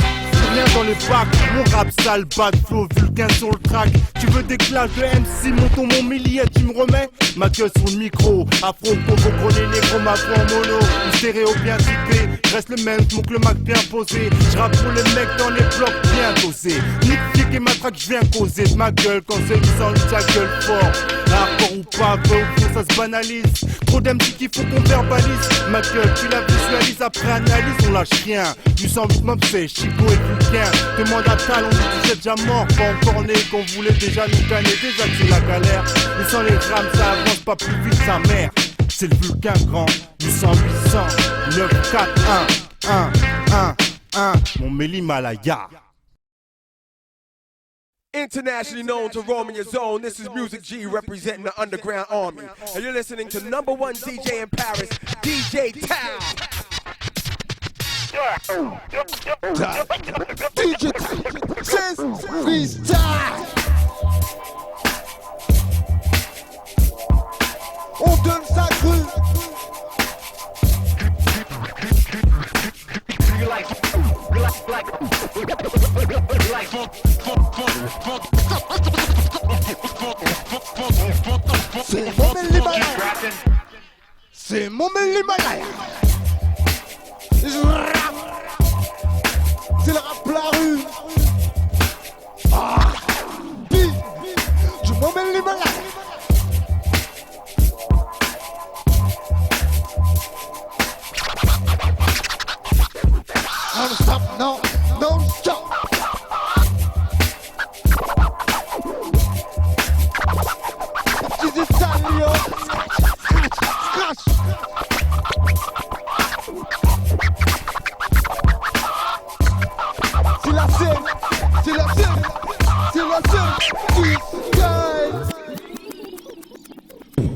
Rien dans les bacs, mon rap sale, bad flow, vulcain sur le track. Tu veux des classes de MC, montons mon millier, tu me remets ma queue sur le micro. Afro, Congo, Chroné, Négro, ma voix en mono. Une stéréo bien typé, reste le même, smoke le Mac bien posé. J'rappe pour les mecs dans les blocs bien dosés. Nick, flic et ma track, j'viens causer de ma gueule quand c'est une sonne, ta gueule fort. Hardcore ou pas, peu ou faux, ça se banalise. Trop d'MC qu'il faut qu'on verbalise. Ma gueule, tu la visualises après analyse, on lâche rien. Du 108 mob, c'est Chico et Vulcain. Demande à Tal, on dit tu sais déjà mort. Pas encore né, qu'on voulait déjà nous gagner. Déjà que c'est la galère. Et sans les grammes, ça avance pas plus vite, sa mère. C'est le Vulcain grand. 800, 800, 9, 4, 1, 1, 1, 1. Mon Méli Malaya. Internationally known to roam in your zone, this is Music G representing the Underground Army. And you're listening to #1 DJ in Paris, DJ Tal. DJ says freestyle. On donne sa grue. You like C'est mon l'Himalaya. C'est mon l'Himalaya. Je rappe. C'est le rap la rue. Ah, je m'en mets l'Himalaya. Non stop, non, non stop. C'est ça, Lyon. Scratch. C'est la scène, c'est la scène, c'est la scène.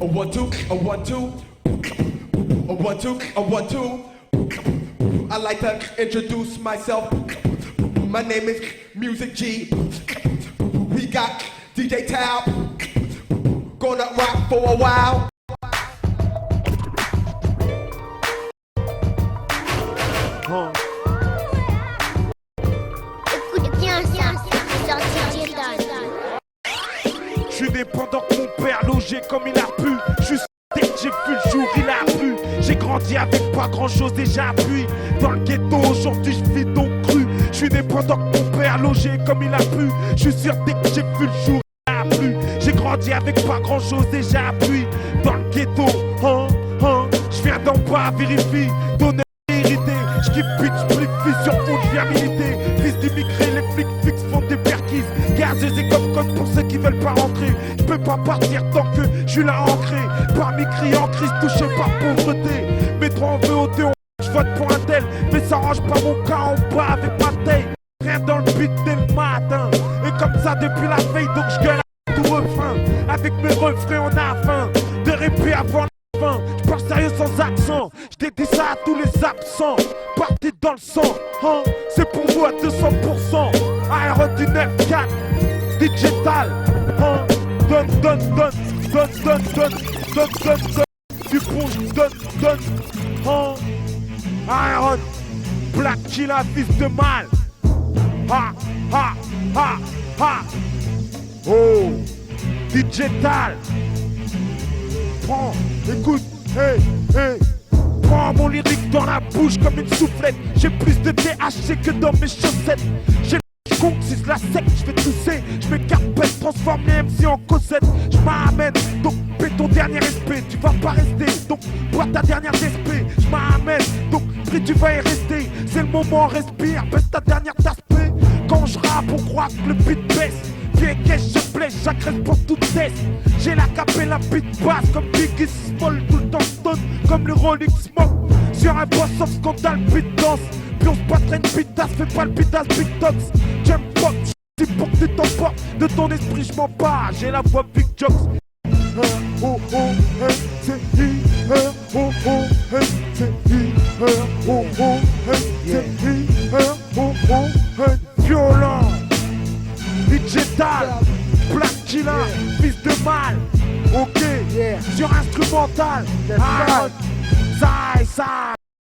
A 1-2, a 1-2, a 1-2, a 1-2. I like to introduce myself. My name is Music G. We got DJ Tab. Gonna rock for a while. Écoute bien ça, c'est sorti digital. Je suis né pendant que mon père logeait comme il a pu. Juste dès que j'ai vu le jour, il a plu. J'ai grandi avec pas grand chose et j'appuie. Dans le ghetto, aujourd'hui je vis donc cru. Je suis né pendant que mon père logeait comme il a pu. Je suis sûr dès que j'ai vu le jour, il a plu. J'ai grandi avec pas grand chose et j'appuie. Dans le ghetto, je viens d'en bas, vérifie. Donner hérité, je kiffe bitch, flic, vision, on devient milité. Fils d'immigrés, les flics fixes font des perquises. Gazeuse et comme pour ceux qui veulent pas rentrer. Je peux pas partir tant que je suis là ancré. Parmi cris en crise, touché par pauvreté. Métro en VO2, je vote pour un tel. Mais ça range pas mon cas en bas avec ma taille. Rien dans le beat dès le matin. Et comme ça depuis la veille, donc je gueule à tout refrain. Avec mes refrains, on a faim de répéter avant la fin. Je parle sérieux sans accent. Je dédie ça à tous les absents. Partez dans le sang, c'est pour vous à 200%. Aéro du 9-4, digital, donne, du bouge, donne, Aéron, Black Killa, fils de mal, oh, digital, prends, écoute, hey, prends mon lyrique dans la bouche comme une soufflette. J'ai plus de THC que dans mes chaussettes. J'ai le con, si je la sec, je vais tousser. Je vais carpette, transformer MC en Cosette. Je m'amène, donc paie ton dernier respect. Tu vas pas rester, donc bois ta dernière SP. Je m'amène, donc prie tu vas y rester. C'est le moment, respire, baisse ta dernière tasse. Quand je rappe, on croit que le beat baisse. Bien qu'est-ce je blesse, j'agresse pour tout test. J'ai la cape et la beat basse comme Biggie Small. Tout le temps stone comme le Rolling Smoke. Sur un boss of scandale, beat danse. Puis on se battrait une pitasse, fais pas le beat big tox. Jump pop, c'est pour que tu t'emportes. De ton esprit je m'en bats, j'ai la voix big jokes. Violent, digital, Black Killa, fils de mal. Ok, sur instrumental, ça.